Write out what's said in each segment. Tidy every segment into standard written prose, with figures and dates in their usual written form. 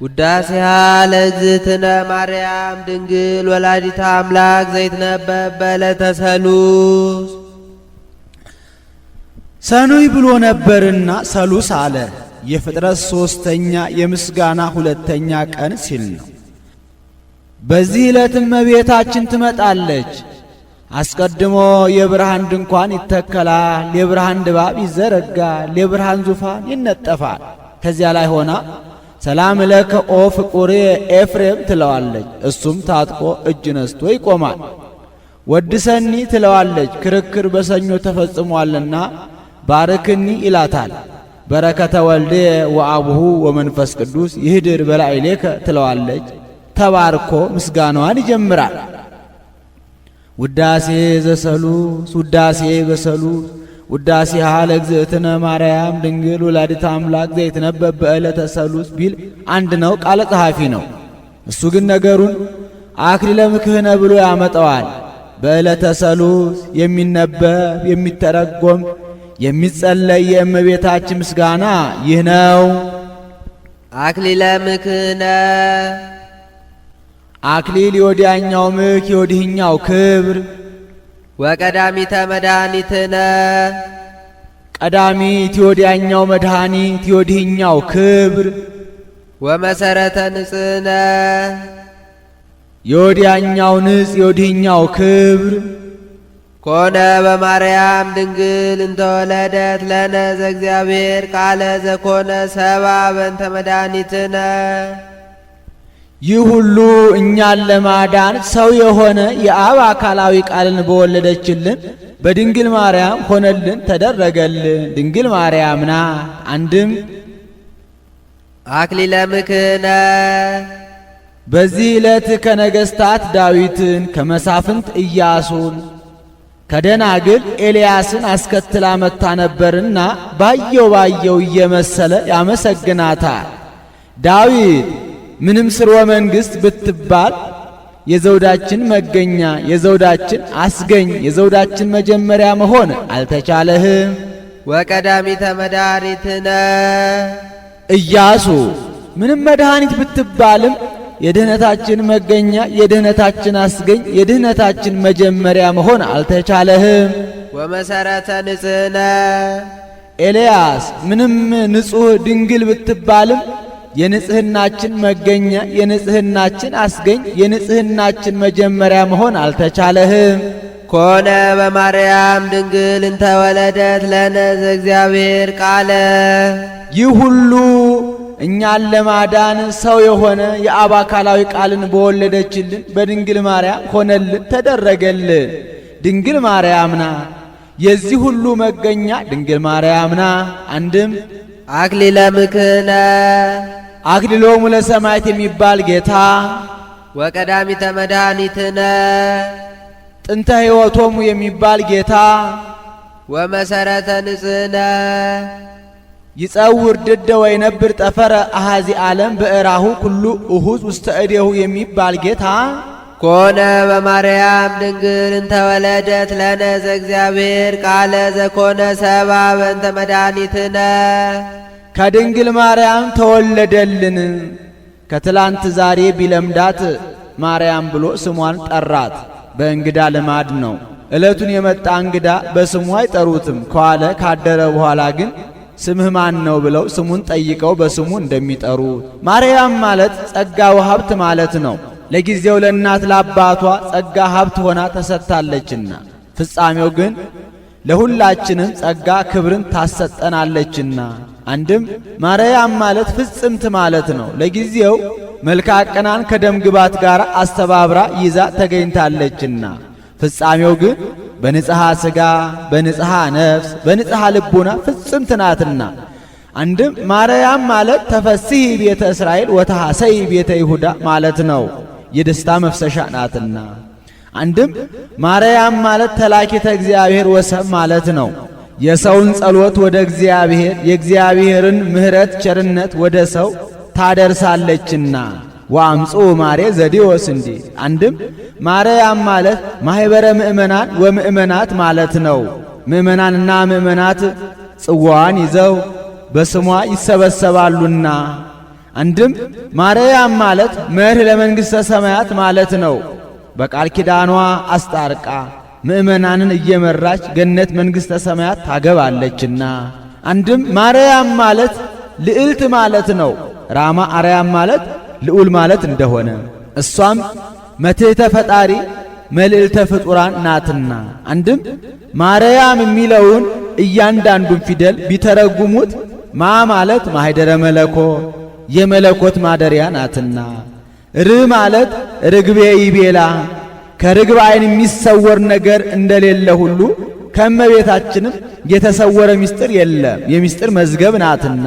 ውዳሴሃ ለእግዝእትነ ማርያም ድንግል ወላዲተ አምላክ ዘይትነበብ በዕለተ ሰሉስ። ሰኑይ ብሎ ነበርና ሰሉስ አለ። የፍጥረት ሶስተኛ የምስጋና ሁለተኛ ቀን ሲል ነው። በዚህ ዕለትም እመቤታችን ትመጣለች። አስቀድሞ የብርሃን ድንኳን ይተከላል፣ የብርሃን ድባብ ይዘረጋል፣ የብርሃን ዙፋን ይነጠፋል። ከዚያ ላይ ሆና ሰላም ለከ ኦ ፍቁሬ ኤፍሬም ትለዋለች። እሱም ታጥቆ እጅ ነስቶ ይቆማል። ወድሰኒ ትለዋለች። ክርክር በሰኞ ተፈጽሟልና ባርክኒ ይላታል። በረከተ ወልዴ ወአቡሁ ወመንፈስ ቅዱስ ይህድር በላዕሌከ ትለዋለች። ተባርኮ ምስጋናዋን ይጀምራል። ውዳሴ ዘሰሉስ ውዳሴ በሰሉስ ውዳሴሃ ለእግዝእትነ ማርያም ድንግል ወላዲተ አምላክ ዘይትነበብ በዕለተ ሰሉስ ቢል አንድ ነው፣ ቃለ ጸሐፊ ነው። እሱ ግን ነገሩን አክሊለ ምክህነ ብሎ ያመጣዋል። በዕለተ ሰሉስ የሚነበብ የሚተረጎም የሚጸለይ የእመቤታችን ምስጋና ይህ ነው። አክሊለ ምክህነ አክሊል የወዲያኛው ምክ የወዲህኛው ክብር። ወቀዳሚተ መድኃኒትነ ቀዳሚት የወዲያኛው መድኃኒት የወዲህኛው ክብር። ወመሰረተ ንጽሕነ የወዲያኛው ንጽ የወዲህኛው ክብር። ኮነ በማርያም ድንግል እንተወለደት ለነ ዘእግዚአብሔር ቃለ ዘኮነ ሰባ በእንተ መድኃኒትነ። ይህ ሁሉ እኛን ለማዳን ሰው የሆነ የአብ አካላዊ ቃልን በወለደችልን በድንግል ማርያም ሆነልን ተደረገልን። ድንግል ማርያም ናት። አንድም አክሊለ ምክህነ በዚህ ዕለት ከነገሥታት ዳዊትን ከመሳፍንት ኢያሱን ከደናግል ኤልያስን አስከትላ መታ ነበርና ባየው እየመሰለ ያመሰግናታል። ዳዊት ምንም ስርወ መንግሥት ብትባል የዘውዳችን መገኛ የዘውዳችን አስገኝ የዘውዳችን መጀመሪያ መሆን አልተቻለህም። ወቀዳሚተ መድኃኒትነ ኢያሱ ምንም መድኃኒት ብትባልም የድህነታችን መገኛ የድህነታችን አስገኝ የድህነታችን መጀመሪያ መሆን አልተቻለህም። ወመሰረተ ንጽሕነ ኤልያስ ምንም ንጹሕ ድንግል ብትባልም የንጽሕናችን መገኛ የንጽሕናችን አስገኝ የንጽሕናችን መጀመሪያ መሆን አልተቻለህም። ኮነ በማርያም ድንግል እንተወለደት ለነ ዘእግዚአብሔር ቃለ ይህ ሁሉ እኛን ለማዳን ሰው የሆነ የአብ አካላዊ ቃልን በወለደችልን በድንግል ማርያም ሆነልን ተደረገልን። ድንግል ማርያም ናት። የዚህ ሁሉ መገኛ ድንግል ማርያም ናት። አንድም አክሊለ ምክህነ አክሊሎሙ ለሰማዕት የሚባል ጌታ ወቀዳሚተ መድኃኒትነ ጥንተ ሕይወቶሙ የሚባል ጌታ ወመሰረተ ንጽሕነ ይጸውር ድደ ወይነብር ጠፈረ አሃዚ ዓለም ብዕራሁ ኩሉ እሁዝ ውስተ እዴሁ የሚባል ጌታ ኮነ በማርያም ድንግል እንተወለደት ለነ ዘእግዚአብሔር ቃለ ዘኮነ ሰባ በእንተ መድኃኒትነ ከድንግል ማርያም ተወለደልን። ከትላንት ዛሬ ቢለምዳት ማርያም ብሎ ስሟን ጠራት። በእንግዳ ልማድ ነው። ዕለቱን የመጣ እንግዳ በስሙ አይጠሩትም። ከዋለ ካደረ በኋላ ግን ስምህ ማን ነው ብለው ስሙን ጠይቀው በስሙ እንደሚጠሩት። ማርያም ማለት ጸጋ ወሀብት ማለት ነው። ለጊዜው ለእናት ለአባቷ ጸጋ ሀብት ሆና ተሰጥታለችና ፍጻሜው ግን ለሁላችንም ጸጋ ክብርን ታሰጠናለችና። አንድም ማርያም ማለት ፍጽምት ማለት ነው። ለጊዜው መልካ ቀናን ከደም ግባት ጋር አስተባብራ ይዛ ተገኝታለችና ፍጻሜው ግን በንጽሐ ሥጋ በንጽሐ ነፍስ በንጽሐ ልቡና ፍጽምት ናትና። አንድም ማርያም ማለት ተፈስሒ ቤተ እስራኤል ወተሐሰይ ቤተ ይሁዳ ማለት ነው። የደስታ መፍሰሻ ናትና። አንድም ማርያም ማለት ተላኪተ እግዚአብሔር ወሰብ ማለት ነው። የሰውን ጸሎት ወደ እግዚአብሔር የእግዚአብሔርን ምሕረት ቸርነት ወደ ሰው ታደርሳለችና ወአምጹ ማሬ ዘዲዎስ እንዲ። አንድም ማርያም ማለት ማኅበረ ምእመናን ወምእመናት ማለት ነው። ምእመናንና ምእመናት ጽዋዋን ይዘው በስሟ ይሰበሰባሉና አንድም ማርያም ማለት መርህ ለመንግሥተ ሰማያት ማለት ነው። በቃል ኪዳኗ አስታርቃ ምእመናንን እየመራች ገነት መንግሥተ ሰማያት ታገባለችና። አንድም ማርያም ማለት ልዕልት ማለት ነው። ራማ አርያም ማለት ልዑል ማለት እንደሆነ እሷም መትሕተ ፈጣሪ መልዕልተ ፍጡራን ናትና። አንድም ማርያም የሚለውን እያንዳንዱን ፊደል ቢተረጉሙት ማ ማለት ማኅደረ መለኮት የመለኮት ማደሪያ ናትና፣ ር ማለት ርግቤ ይቤላ ከርግብ ዓይን የሚሰወር ነገር እንደሌለ ሁሉ ከእመቤታችንም የተሰወረ ምስጢር የለም የምስጢር መዝገብ ናትና።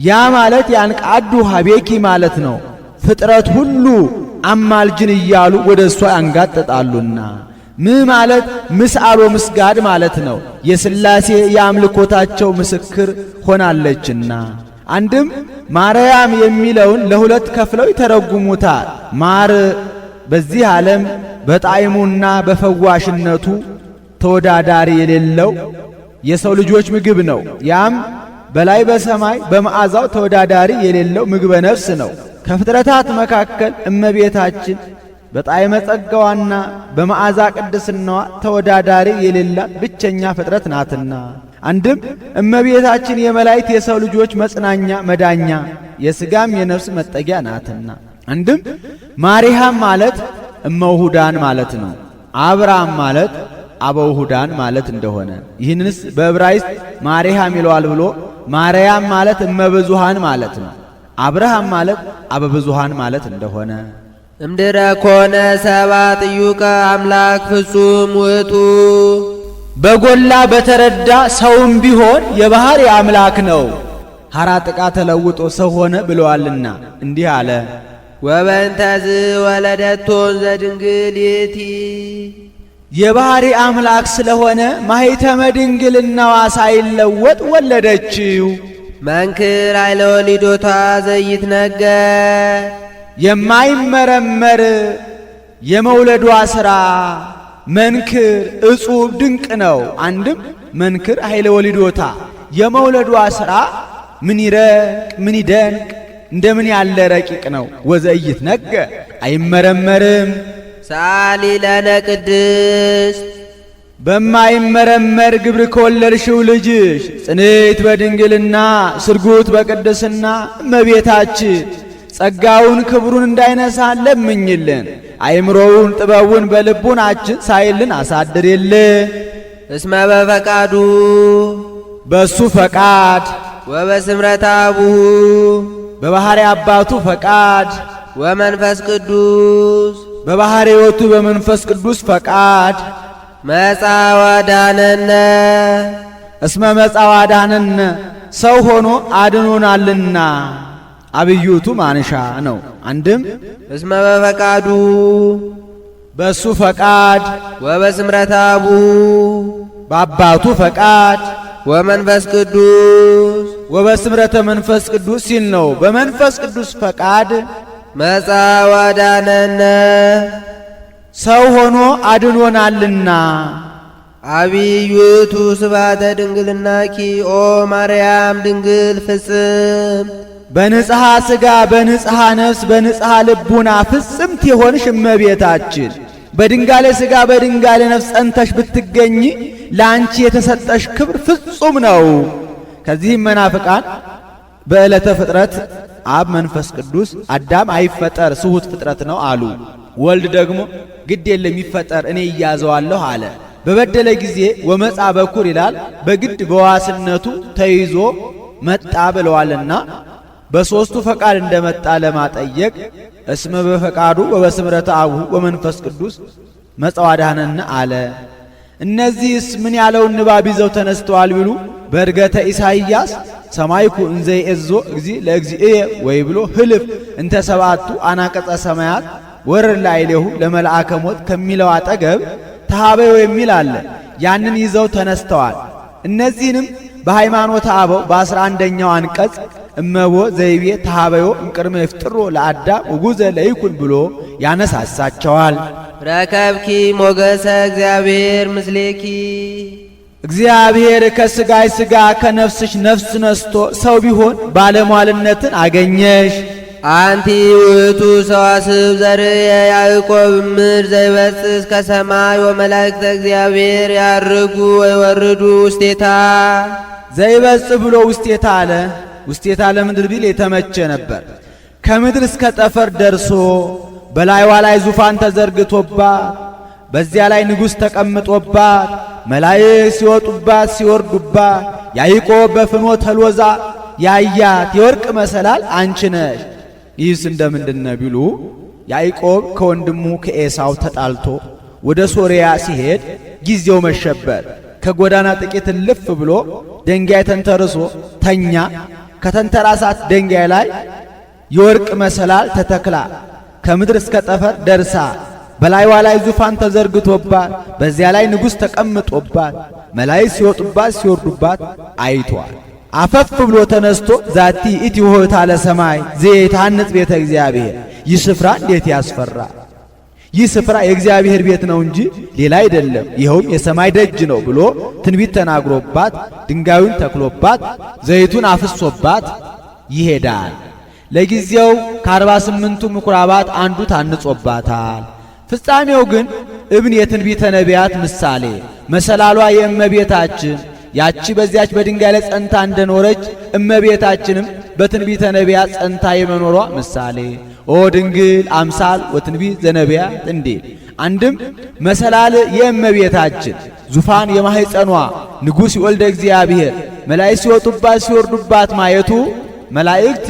ያ ማለት ያንቃዱ ሀቤኪ ማለት ነው። ፍጥረት ሁሉ አማልጅን እያሉ ወደ እሷ ያንጋጥጣሉና። ም ማለት ምስአሎ ምስጋድ ማለት ነው። የሥላሴ የአምልኮታቸው ምስክር ሆናለችና። አንድም ማርያም የሚለውን ለሁለት ከፍለው ይተረጉሙታል። ማር በዚህ ዓለም በጣዕሙና በፈዋሽነቱ ተወዳዳሪ የሌለው የሰው ልጆች ምግብ ነው። ያም በላይ በሰማይ በመዓዛው ተወዳዳሪ የሌለው ምግበ ነፍስ ነው። ከፍጥረታት መካከል እመቤታችን በጣዕመ ጸጋዋና በመዓዛ ቅድስናዋ ተወዳዳሪ የሌላት ብቸኛ ፍጥረት ናትና። አንድም እመቤታችን የመላእክት የሰው ልጆች መጽናኛ መዳኛ የሥጋም የነፍስ መጠጊያ ናትና። አንድም ማርያም ማለት እመውሁዳን ማለት ነው። አብርሃም ማለት አበውሁዳን ማለት እንደሆነ ይህንስ በዕብራይስጥ ማርያም ይለዋል ብሎ ማርያም ማለት እመብዙሃን ማለት ነው። አብርሃም ማለት አበብዙሃን ማለት እንደሆነ እምድረ ኮነ ሰባ ጥዩቀ አምላክ ፍጹም ውእቱ በጎላ በተረዳ ሰውም ቢሆን የባህር አምላክ ነው። ሐራ ጥቃ ተለውጦ ሰው ሆነ ብለዋልና እንዲህ አለ። ወበእንተዝ ወለደቶን ዘድንግል ይእቲ የባህሪ አምላክ ስለሆነ ማኅተመ ድንግልናዋ ሳይለወጥ ወለደችው። መንክር ኃይለ ወሊዶታ ዘይትነገር የማይመረመር የመውለዷ ሥራ መንክር እጹብ ድንቅ ነው። አንድም መንክር ኃይለ ወሊዶታ የመውለዷ ሥራ ምን ይረቅ ምን ይደንቅ እንደምን ያለ ረቂቅ ነው። ወዘኢይትነገር አይመረመርም። ሰአሊ ለነ ቅድስት በማይመረመር ግብር ከወለድሽው ልጅሽ ጽንዕት በድንግልና ስርጉት በቅድስና እመቤታችን ጸጋውን ክብሩን እንዳይነሳን ለምኝልን። አይምሮውን ጥበቡን በልቡናችን ሳይልን አሳድርልን። እስመ በፈቃዱ በሱ ፈቃድ ወበስምረተ አቡሁ በባህሪ አባቱ ፈቃድ ወመንፈስ ቅዱስ በባህሪ ሕይወቱ በመንፈስ ቅዱስ ፈቃድ መጻ ወዳነነ እስመ መጻ ወዳነነ ሰው ሆኖ አድኖናልና አብዩቱ ማንሻ ነው። አንድም እስመ በፈቃዱ በሱ ፈቃድ ወበስምረተ አቡሁ በአባቱ ፈቃድ ወመንፈስ ቅዱስ ወበስምረተ መንፈስ ቅዱስ ሲል ነው። በመንፈስ ቅዱስ ፈቃድ መጻ ወዳነነ ሰው ሆኖ አድኖናልና። አብዩቱ ስብሐተ ድንግልናኪ ኦ ማርያም ድንግል ፍጽም በንጽሐ ሥጋ በንጽሐ ነፍስ በንጽሐ ልቡና ፍጽምት የሆንሽ እመቤታችን በድንጋሌ ሥጋ በድንጋሌ ነፍስ ጸንተሽ ብትገኝ ለአንቺ የተሰጠሽ ክብር ፍጹም ነው። ከዚህም መናፍቃን በዕለተ ፍጥረት አብ መንፈስ ቅዱስ አዳም አይፈጠር ስሁት ፍጥረት ነው አሉ። ወልድ ደግሞ ግድ የለም ይፈጠር እኔ እያዘዋለሁ አለ። በበደለ ጊዜ ወመጻ በኩር ይላል በግድ በዋስነቱ ተይዞ መጣ ብለዋልና በሦስቱ ፈቃድ እንደመጣ ለማጠየቅ እስመ በፈቃዱ ወበስምረተ አቡሁ ወመንፈስ ቅዱስ መጻ ወዳነነ አለ። እነዚህስ ምን ያለውን ንባብ ይዘው ተነስተዋል ቢሉ በእርገተ ኢሳይያስ ሰማይኩ እንዘ ይእዞ እግዚ ለእግዚእየ ወይ ብሎ ህልፍ እንተ ሰባቱ አናቀጸ ሰማያት ወረድ ላዕሌሁ ለመልአከ ሞት ከሚለው አጠገብ ተሃበዮ የሚል አለ። ያንን ይዘው ተነስተዋል። እነዚህንም በሃይማኖተ አበው በ11ኛው አንቀጽ እመቦ ዘይቤ ተሃበዮ እምቅድመ ይፍጥሮ ለአዳም ውጉዘ ለይኩን ብሎ ያነሳሳቸዋል። ረከብኪ ሞገሰ እግዚአብሔር ምስሌኪ እግዚአብሔር ከሥጋሽ ሥጋ ከነፍስሽ ነፍስ ነስቶ ሰው ቢሆን ባለሟልነትን አገኘሽ። አንቲ ውእቱ ሰዋስብ ዘርየ ያዕቆብ እምድር ዘይበጽሕ ከሰማይ ወመላእክተ እግዚአብሔር ያርጉ ወይወርዱ ውስቴታ። ዘይበጽሕ ብሎ ውስቴታ አለ። ውስቴታ ለምድር ቢል የተመቸ ነበር። ከምድር እስከ ጠፈር ደርሶ በላይዋ ላይ ዙፋን ተዘርግቶባት በዚያ ላይ ንጉሥ ተቀምጦባት መላእክት ሲወጡባት ሲወርዱባት ያዕቆብ በፍኖተ ሎዛ ያያት የወርቅ መሰላል አንቺ ነሽ። ይህስ እንደምንድነው ቢሉ ያዕቆብ ከወንድሙ ከኤሳው ተጣልቶ ወደ ሶርያ ሲሄድ ጊዜው መሸበት። ከጎዳና ጥቂት እልፍ ብሎ ደንጋይ ተንተርሶ ተኛ። ከተንተራሳት ደንጋይ ላይ የወርቅ መሰላል ተተክላ ከምድር እስከ ጠፈር ደርሳ በላይዋ ላይ ዙፋን ተዘርግቶባት በዚያ ላይ ንጉሥ ተቀምጦባት መላእክት ሲወጡባት ሲወርዱባት አይቷል። አፈፍ ብሎ ተነስቶ ዛቲ ኢቲ ውህታ ለሰማይ ዘየታንጽ ቤተ እግዚአብሔር፣ ይህ ስፍራ እንዴት ያስፈራ! ይህ ስፍራ የእግዚአብሔር ቤት ነው እንጂ ሌላ አይደለም፣ ይኸውም የሰማይ ደጅ ነው ብሎ ትንቢት ተናግሮባት ድንጋዩን ተክሎባት ዘይቱን አፍሶባት ይሄዳል። ለጊዜው ከ48ቱ ምኵራባት አንዱ ታንጾባታል። ፍጻሜው ግን እብን የትንቢተ ነቢያት ምሳሌ መሰላሏ የእመቤታችን ያቺ በዚያች በድንጋይ ላይ ጸንታ እንደኖረች እመቤታችንም በትንቢተ ነቢያት ጸንታ የመኖሯ ምሳሌ ኦ ድንግል አምሳል ወትንቢት ዘነቢያት እንዲል። አንድም መሰላል የእመቤታችን ዙፋን የማህፀኗ ንጉሥ ወልደ እግዚአብሔር መላእክት ሲወጡባት ሲወርዱባት ማየቱ መላእክት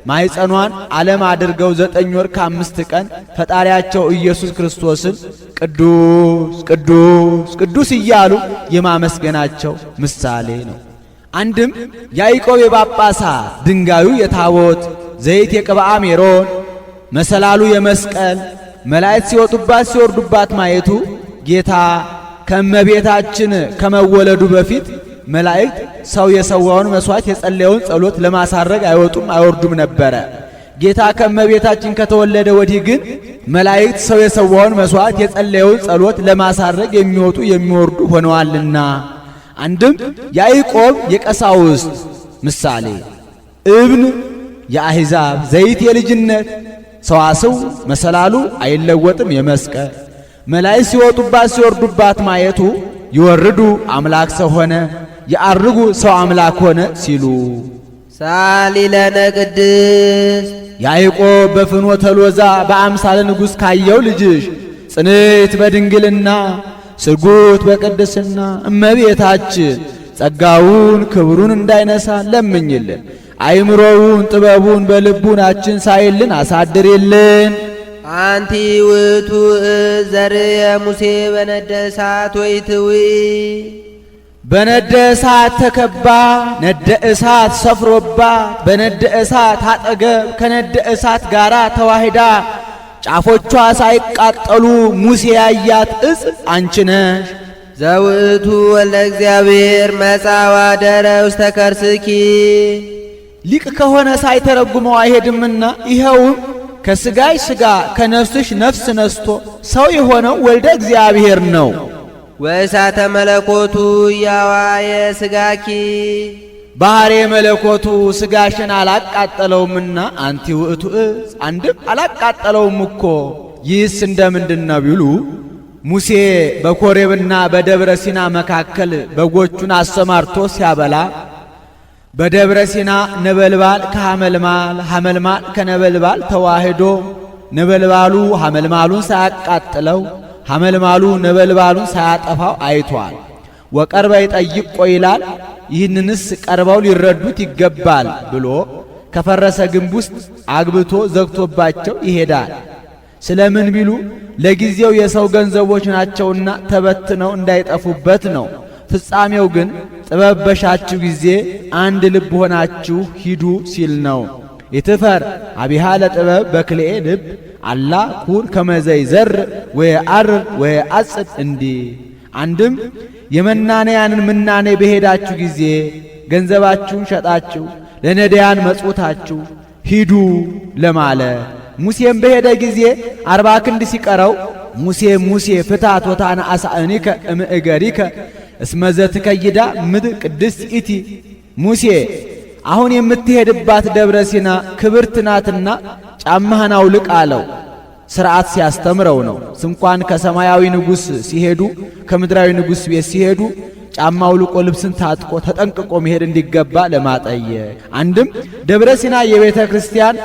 ማህፀኗን ዓለም አድርገው 9 ወር ከ5 ቀን ፈጣሪያቸው ኢየሱስ ክርስቶስን ቅዱስ ቅዱስ ቅዱስ እያሉ የማመስገናቸው ምሳሌ ነው። አንድም ያዕቆብ የጳጳሳት ድንጋዩ የታቦት ዘይት የቅብአ ሜሮን መሰላሉ የመስቀል መላእክት ሲወጡባት ሲወርዱባት ማየቱ ጌታ ከእመቤታችን ከመወለዱ በፊት መላእክት ሰው የሰዋውን መስዋዕት የጸለየውን ጸሎት ለማሳረግ አይወጡም አይወርዱም ነበረ። ጌታ ከእመቤታችን ከተወለደ ወዲህ ግን መላእክት ሰው የሰዋውን መስዋዕት የጸለየውን ጸሎት ለማሳረግ የሚወጡ የሚወርዱ ሆነዋልና። አንድም ያዕቆብ የቀሳውስት ምሳሌ እብን የአሕዛብ ዘይት የልጅነት ሰዋስው መሰላሉ አይለወጥም የመስቀል መላእክት ሲወጡባት ሲወርዱባት ማየቱ ይወርዱ አምላክ ሰው ሆነ ያርጉ ሰው አምላክ ሆነ ሲሉ ሳሊ ለነ ቅድስት ያዕቆብ በፍኖተ ሎዛ በአምሳለ ንጉሥ ካየው ልጅሽ ጽንዕት በድንግልና ስርጉት በቅድስና እመቤታችን ጸጋውን ክብሩን እንዳይነሳ ለምኝልን። አይምሮውን ጥበቡን በልቡናችን ሳይልን አሳድርልን። አንቲ ውእቱ ዘርየ ሙሴ በነደ እሳት ወይትዊ በነደ እሳት ተከባ ነደ እሳት ሰፍሮባት በነደ እሳት አጠገብ ከነደ እሳት ጋራ ተዋሂዳ ጫፎቿ ሳይቃጠሉ ሙሴ ያያት እጽ አንቺ ነሽ። ዘውእቱ ወልደ እግዚአብሔር መጻ ወአደረ ውስተ ከርስኪ ሊቅ ከሆነ ሳይተረጉመው አይሄድምና ይኸውም ከሥጋሽ ሥጋ ከነፍስሽ ነፍስ ነስቶ ሰው የሆነው ወልደ እግዚአብሔር ነው። ወእሳተ መለኮቱ ያዋየ ሥጋኪ ባህሬ መለኮቱ ሥጋሽን አላቃጠለውምና አንቲ ውእቱ እጽ አንድም አላቃጠለውም እኮ። ይህስ እንደምንድነው ቢሉ ሙሴ በኮሬብና በደብረ ሲና መካከል በጎቹን አሰማርቶ ሲያበላ በደብረ ሲና ነበልባል ከሐመልማል ሐመልማል ከነበልባል ተዋህዶ ነበልባሉ ሐመልማሉን ሳያቃጥለው ሐመልማሉ ነበልባሉን ሳያጠፋው አይቷል። ወቀርበ ይጠይቆ ይላል። ይህንንስ ቀርበው ሊረዱት ይገባል ብሎ ከፈረሰ ግንብ ውስጥ አግብቶ ዘግቶባቸው ይሄዳል። ስለምን ቢሉ ለጊዜው የሰው ገንዘቦች ናቸውና ተበትነው እንዳይጠፉበት ነው። ፍጻሜው ግን ጥበብ በሻችሁ ጊዜ አንድ ልብ ሆናችሁ ሂዱ ሲል ነው። ይትፈር አቢሃ ለጥበብ በክልኤ ልብ አላ ኩን ከመዘይ ዘር ወየዐርር ወየዐጽድ እንዲህ። አንድም የመናንያንን ምናኔ በሄዳችሁ ጊዜ ገንዘባችሁን ሸጣችሁ ለነዳያን መጽውታችሁ ሂዱ ለማለ። ሙሴም በሄደ ጊዜ 40 ክንድ ሲቀረው ሙሴ ሙሴ ፍታት ወታነ አሳእኒከ እምእገሪከ እስመዘት ከይዳ ምድር ቅድስት ኢቲ ሙሴ አሁን የምትሄድባት ደብረ ሲና ክብርት ናትና ጫማህን አውልቅ አለው። ሥርዓት ሲያስተምረው ነው። ስንኳን ከሰማያዊ ንጉሥ ሲሄዱ ከምድራዊ ንጉሥ ቤት ሲሄዱ ጫማ አውልቆ ልብስን ታጥቆ ተጠንቅቆ መሄድ እንዲገባ ለማጠየቅ። አንድም ደብረ ሲና የቤተ ክርስቲያን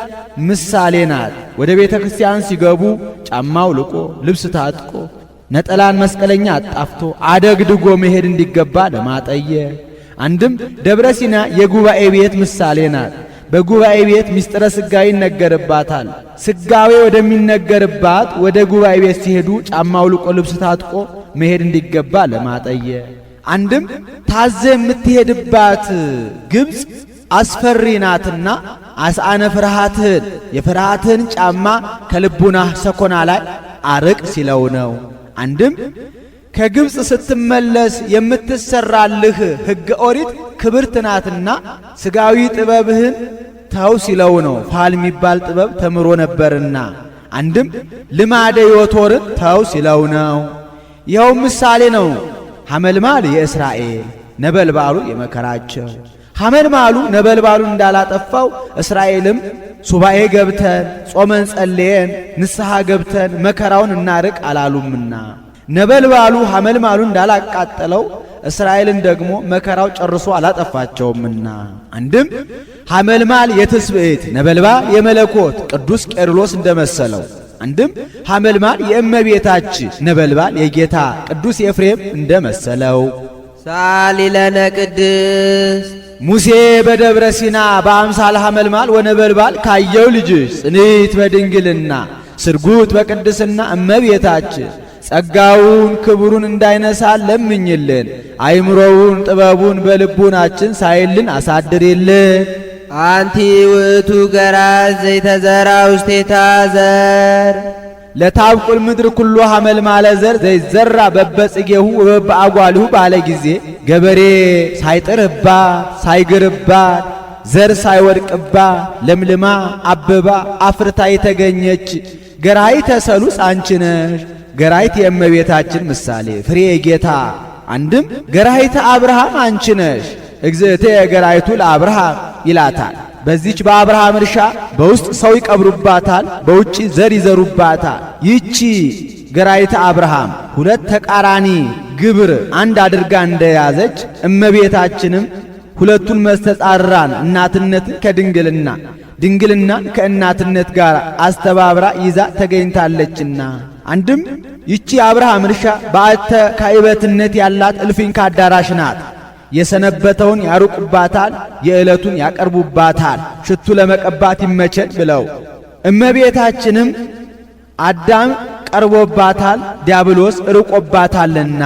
ምሳሌ ናት። ወደ ቤተ ክርስቲያን ሲገቡ ጫማ አውልቆ ልብስ ታጥቆ ነጠላን መስቀለኛ አጣፍቶ አደግድጎ መሄድ እንዲገባ ለማጠየቅ። አንድም ደብረ ሲና የጉባኤ ቤት ምሳሌ ናት። በጉባኤ ቤት ምስጢረ ሥጋዌ ይነገርባታል። ሥጋዌ ወደሚነገርባት ወደ ጉባኤ ቤት ሲሄዱ ጫማ አውልቆ ልብስ ታጥቆ መሄድ እንዲገባ ለማጠየቅ። አንድም ታዘ የምትሄድባት ግብፅ አስፈሪ ናትና አስአነ ፍርሃትህን የፍርሃትህን ጫማ ከልቡናህ ሰኮና ላይ አርቅ ሲለው ነው። አንድም ከግብፅ ስትመለስ የምትሰራልህ ሕገ ኦሪት ክብርት ናትና ሥጋዊ ጥበብህን ተው ሲለው ነው። ፋል የሚባል ጥበብ ተምሮ ነበርና። አንድም ልማደ ዮቶርን ተው ሲለው ነው። ይኸው ምሳሌ ነው። ሐመልማል የእስራኤል ነበልባሉ የመከራቸው። ሐመልማሉ ነበልባሉን እንዳላጠፋው እስራኤልም ሱባኤ ገብተን ጾመን ጸልየን ንስሐ ገብተን መከራውን እናርቅ አላሉምና ነበልባሉ ሐመልማሉን እንዳላቃጠለው እስራኤልን ደግሞ መከራው ጨርሶ አላጠፋቸውምና። አንድም ሐመልማል የትስብእት ነበልባል የመለኮት ቅዱስ ቄርሎስ እንደመሰለው። አንድም ሐመልማል የእመቤታችን ነበልባል የጌታ ቅዱስ ኤፍሬም እንደመሰለው። ሳሊለነ ቅድስት ሙሴ በደብረ ሲና በአምሳለ ሐመልማል ወነበልባል ካየው ልጅሽ ጽንዕት በድንግልና ስርጉት በቅድስና እመቤታችን ጸጋውን ክብሩን እንዳይነሳ ለምኝልን። አይምሮውን ጥበቡን በልቡናችን ሳይልን አሳድሪልን። አንቲ ውእቱ ገራዝ ዘይተዘራ ውስቴታ ዘር ለታብቁል ምድር ኩሎ ሐመልማለ ዘር ዘይዘራ በበጽጌሁ ወበአጓልሁ ባለ ጊዜ ገበሬ ሳይጥርባት ሳይግርባት ዘር ሳይወድቅባት ለምልማ አበባ አፍርታ የተገኘች ገራይተ ሰሉስ አንቺ ነሽ። ገራይት የእመቤታችን ምሳሌ ፍሬ ጌታ። አንድም ገራይተ አብርሃም አንቺ ነሽ። እግዝእቴ ገራይቱ ለአብርሃም ይላታል። በዚች በአብርሃም እርሻ በውስጥ ሰው ይቀብሩባታል፣ በውጪ ዘር ይዘሩባታል። ይቺ ገራይተ አብርሃም ሁለት ተቃራኒ ግብር አንድ አድርጋ እንደያዘች እመቤታችንም ሁለቱን መስተጻራን እናትነትን ከድንግልና ድንግልናን ከእናትነት ጋር አስተባብራ ይዛ ተገኝታለችና። አንድም ይቺ አብርሃም እርሻ በአተ ካይበትነት ያላት እልፍኝ ካዳራሽ ናት። የሰነበተውን ያሩቁባታል፣ የዕለቱን ያቀርቡባታል፣ ሽቱ ለመቀባት ይመቸን ብለው። እመቤታችንም አዳም ቀርቦባታል፣ ዲያብሎስ ርቆባታልና።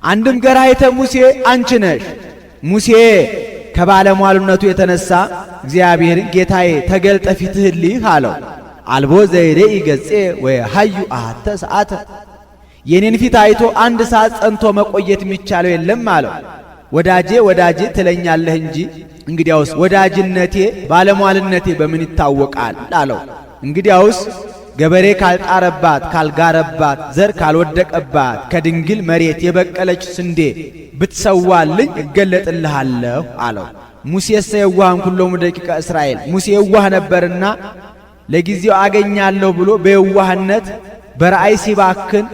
አንድም ገራይተ ሙሴ አንቺ ነሽ። ሙሴ ከባለሟልነቱ የተነሳ እግዚአብሔርን ጌታዬ ተገልጠ ፊትህን ልይህ አለው። አልቦ ዘይሬኢ ገጼ ወየሐዩ አሐተ ሰዓተ የኔን ፊት አይቶ አንድ ሰዓት ጸንቶ መቆየት የሚቻለው የለም አለው። ወዳጄ ወዳጄ ትለኛለህ እንጂ እንግዲያውስ ወዳጅነቴ ባለሟልነቴ በምን ይታወቃል አለው። እንግዲያውስ ገበሬ ካልጣረባት ካልጋረባት ዘር ካልወደቀባት ከድንግል መሬት የበቀለች ስንዴ ብትሰዋልኝ እገለጥልሃለሁ አለው። ሙሴሰ የዋህም ኩሎሙ ደቂቀ እስራኤል ሙሴ የዋህ ነበርና ለጊዜው አገኛለሁ ብሎ በየዋህነት በራእይ ሲባክን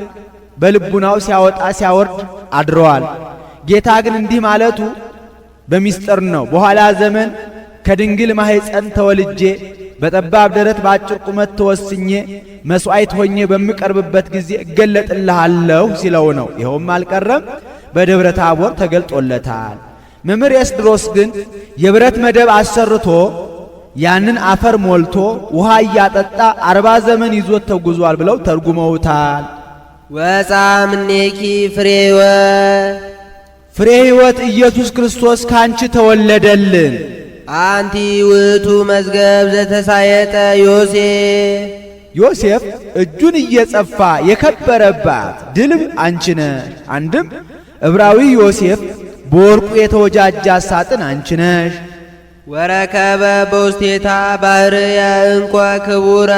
በልቡናው ሲያወጣ ሲያወርድ አድረዋል። ጌታ ግን እንዲህ ማለቱ በሚስጥር ነው። በኋላ ዘመን ከድንግል ማኅፀን ተወልጄ በጠባብ ደረት በአጭር ቁመት ተወስኜ መሥዋዕት ሆኜ በምቀርብበት ጊዜ እገለጥልሃለሁ ሲለው ነው። ይኸውም አልቀረም በደብረ ታቦር ተገልጦለታል። መምህር ኤስድሮስ ግን የብረት መደብ አሰርቶ ያንን አፈር ሞልቶ ውሃ እያጠጣ 40 ዘመን ይዞት ተጉዟል ብለው ተርጉመውታል። ወፃ እምኔኪ ፍሬ ሕይወት ፍሬ ሕይወት ኢየሱስ ክርስቶስ ካንቺ ተወለደልን። አንቲ ውእቱ መዝገብ ዘተሳየጠ ዮሴፍ ዮሴፍ እጁን እየጸፋ የከበረባት ድልብ አንቺ ነሽ። አንድም ዕብራዊ ዮሴፍ በወርቁ የተወጃጃ ሳጥን አንቺ ነሽ። ወረከበ በውስቴታ ባህርየ እንኳ ክቡረ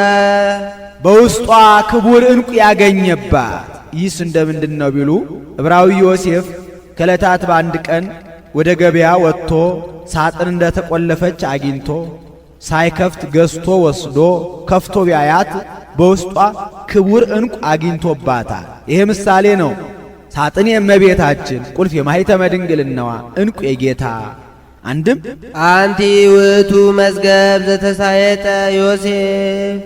በውስጧ ክቡር ዕንቁ ያገኘባት። ይህስ እንደምንድን ነው ቢሉ ዕብራዊ ዮሴፍ ከዕለታት በአንድ ቀን ወደ ገበያ ወጥቶ ሳጥን እንደተቆለፈች አግኝቶ ሳይከፍት ገዝቶ ወስዶ ከፍቶ ቢያያት በውስጧ ክቡር ዕንቁ አግኝቶባታል። ይሄ ምሳሌ ነው። ሳጥን የእመቤታችን፣ ቁልፍ የማኅተመ ድንግልናዋ፣ ዕንቁ የጌታ። አንድም አንቲ ውእቱ መዝገብ ዘተሳየጠ ዮሴፍ፣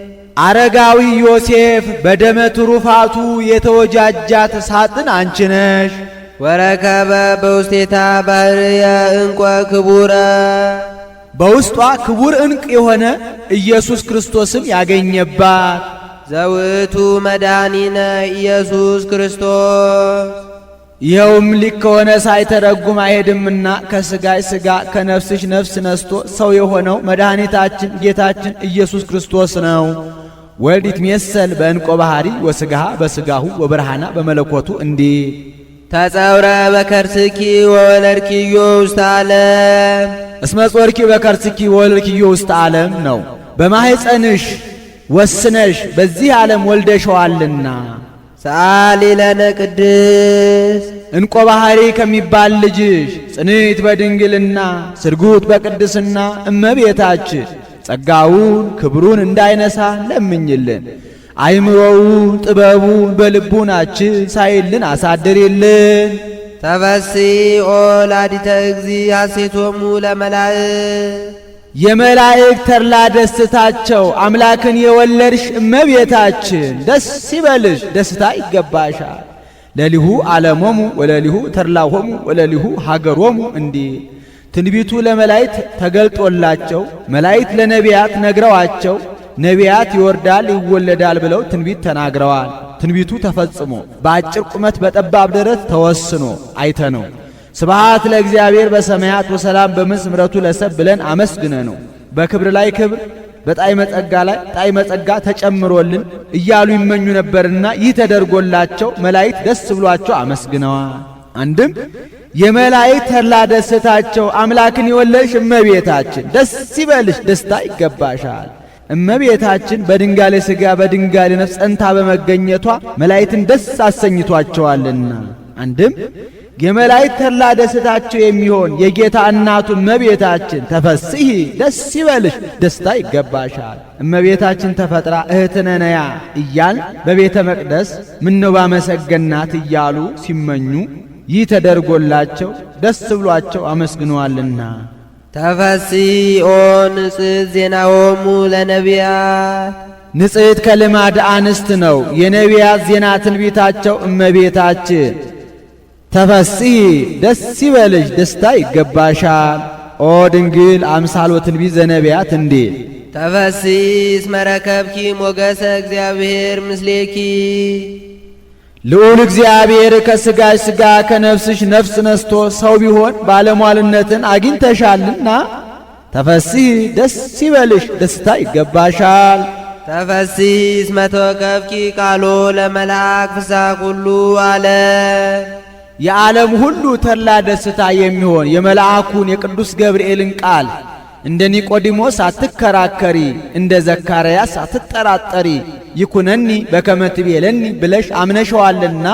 አረጋዊ ዮሴፍ በደመ ትሩፋቱ የተወጃጃት ሳጥን አንቺ ነሽ። ወረከበ በውስቴታ ባሕርየ ዕንቈ ክቡረ፣ በውስጧ ክቡር ዕንቅ የሆነ ኢየሱስ ክርስቶስም ያገኘባት። ዘውእቱ መድኃኒነ ኢየሱስ ክርስቶስ፣ ይኸውም ሊክ ከሆነ ሳይተረጉም አይሄድምና ከሥጋሽ ሥጋ ከነፍስሽ ነፍስ ነስቶ ሰው የሆነው መድኃኒታችን ጌታችን ኢየሱስ ክርስቶስ ነው። ወልድ ይትሜሰል በዕንቆ ባሕሪ ወሥጋሃ በሥጋሁ ወብርሃና በመለኮቱ እንዲህ ተጸውረ በከርስኪ ወወለድኪዮ ውስተ ዓለም፣ እስመ ጾርኪ በከርስኪ ወወለድኪዮ ውስተ ዓለም ነው። በማኅፀንሽ ወስነሽ በዚህ ዓለም ወልደሸዋልና። ሰአሊ ለነ ቅድስት፣ ዕንቆ ባሕሪ ከሚባል ልጅሽ ጽንዕት በድንግልና ስርጉት በቅድስና እመቤታችን ጸጋውን ክብሩን እንዳይነሳ ለምኝልን። አይምሮውን ጥበቡን በልቡናችን ሳይልን አሳድሪልን። ተፈሲ ኦ ላዲተ እግዚ ሐሴቶሙ ለመላእክት፣ የመላእክት ተድላ ደስታቸው አምላክን የወለድሽ እመቤታችን ደስ ይበልሽ፣ ደስታ ይገባሻል። ለሊሁ ዓለሞሙ ወለሊሁ ተድላሆሙ ወለሊሁ ሀገሮሙ እንዲህ ትንቢቱ ለመላእክት ተገልጦላቸው መላእክት ለነቢያት ነግረዋቸው ነቢያት ይወርዳል ይወለዳል ብለው ትንቢት ተናግረዋል። ትንቢቱ ተፈጽሞ በአጭር ቁመት በጠባብ ደረት ተወስኖ አይተነው። ስብሐት ለእግዚአብሔር በሰማያት ወሰላም በምድር ምሕረቱ ለሰብ ብለን አመስግነ ነው። በክብር ላይ ክብር በጣዕመ ጸጋ ላይ ጣዕመ ጸጋ ተጨምሮልን እያሉ ይመኙ ነበርና ይህ ተደርጎላቸው መላእክት ደስ ብሏቸው አመስግነዋል። አንድም የመላእክት ተድላ ደስታቸው አምላክን የወለድሽ እመቤታችን ደስ ይበልሽ፣ ደስታ ይገባሻል። እመቤታችን በድንጋሌ ሥጋ በድንጋሌ ነፍስ ጸንታ በመገኘቷ መላእክትን ደስ አሰኝቷቸዋልና። አንድም የመላእክት ተድላ ደስታቸው የሚሆን የጌታ እናቱ እመቤታችን ተፈሥሒ ደስ ይበልሽ፣ ደስታ ይገባሻል። እመቤታችን ተፈጥራ እህትነ ነያ እያል በቤተ መቅደስ ምነው ባመሰገናት እያሉ ሲመኙ ይህ ተደርጎላቸው ደስ ብሏቸው አመስግነዋልና። ተፈሥሒ ኦ ንጽሕት ዜናሆሙ ለነቢያት፣ ንጽሕት ከልማድ አንስት ነው የነቢያት ዜና ትንቢታቸው እመቤታችን ተፈሥሒ ደስ ይበልሽ፣ ደስታ ይገባሻል። ኦ ድንግል አምሳሎ ትንቢት ዘነቢያት እንዲል ተፈሥሒ እስመ ረከብኪ ሞገሰ እግዚአብሔር ምስሌኪ፣ ልዑል እግዚአብሔር ከሥጋሽ ሥጋ ከነፍስሽ ነፍስ ነስቶ ሰው ቢሆን ባለሟልነትን አግኝተሻልና ተፈሥሒ ደስ ይበልሽ፣ ደስታ ይገባሻል። ተፈሥሒ እስመ ተወከፍኪ ቃሎ ለመልአክ ፍስሐ ኩሉ ዓለም፣ የዓለም ሁሉ ተድላ ደስታ የሚሆን የመልአኩን የቅዱስ ገብርኤልን ቃል እንደ ኒቆዲሞስ አትከራከሪ፣ እንደ ዘካርያስ አትጠራጠሪ፣ ይኩነኒ በከመ ትቤለኒ ብለሽ አምነሸዋልና